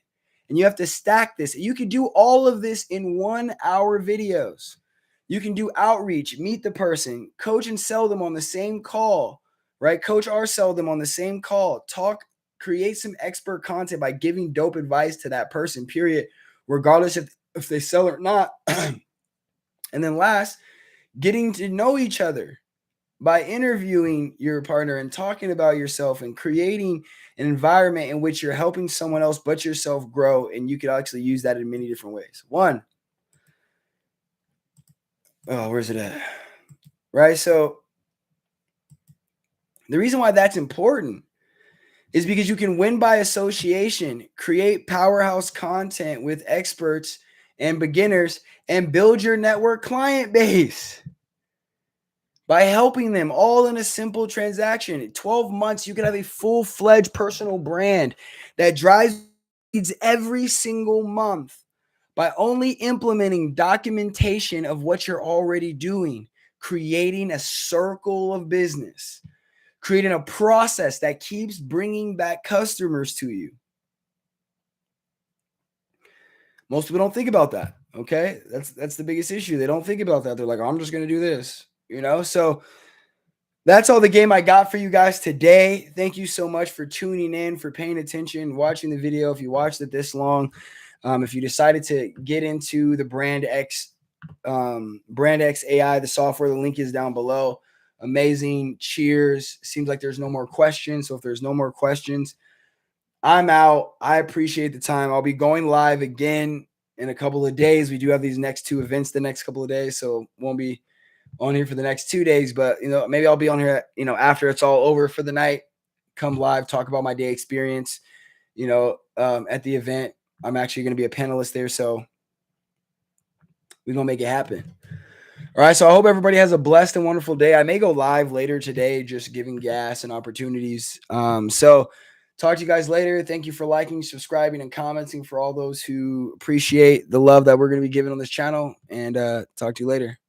And you have to stack this. You can do all of this in 1 hour videos. You can do outreach, meet the person, coach and sell them on the same call, right? Coach or sell them on the same call. Create some expert content by giving dope advice to that person, period, regardless if they sell or not. And then last, getting to know each other. by interviewing your partner and talking about yourself and creating an environment in which you're helping someone else but yourself grow. And you could actually use that in many different ways. One, oh, where's it at? Right. So the reason why that's important is because you can win by association, create powerhouse content with experts and beginners, and build your network client base by helping them all in a simple transaction. In 12 months, you can have a full-fledged personal brand that drives leads every single month by only implementing documentation of what you're already doing, creating a circle of business, creating a process that keeps bringing back customers to you. Most people don't think about that. Okay. That's the biggest issue. They don't think about that. They're like, oh, I'm just going to do this, So that's all the game I got for you guys today. Thank you so much for tuning in, for paying attention, watching the video. If you watched it this long, if you decided to get into the Brand X AI, the software, the link is down below. Amazing. Cheers. Seems like there's no more questions. So if there's no more questions, I'm out. I appreciate the time. I'll be going live again in a couple of days. We do have these next two events the next couple of days, so won't be on here for the next 2 days, but maybe I'll be on here, after it's all over for the night, come live, talk about my day experience, at the event. I'm actually going to be a panelist there, so we're going to make it happen. All right, so I hope everybody has a blessed and wonderful day. I may go live later today, just giving gas and opportunities. So talk to you guys later. Thank you for liking, subscribing, and commenting for all those who appreciate the love that we're going to be giving on this channel. And talk to you later.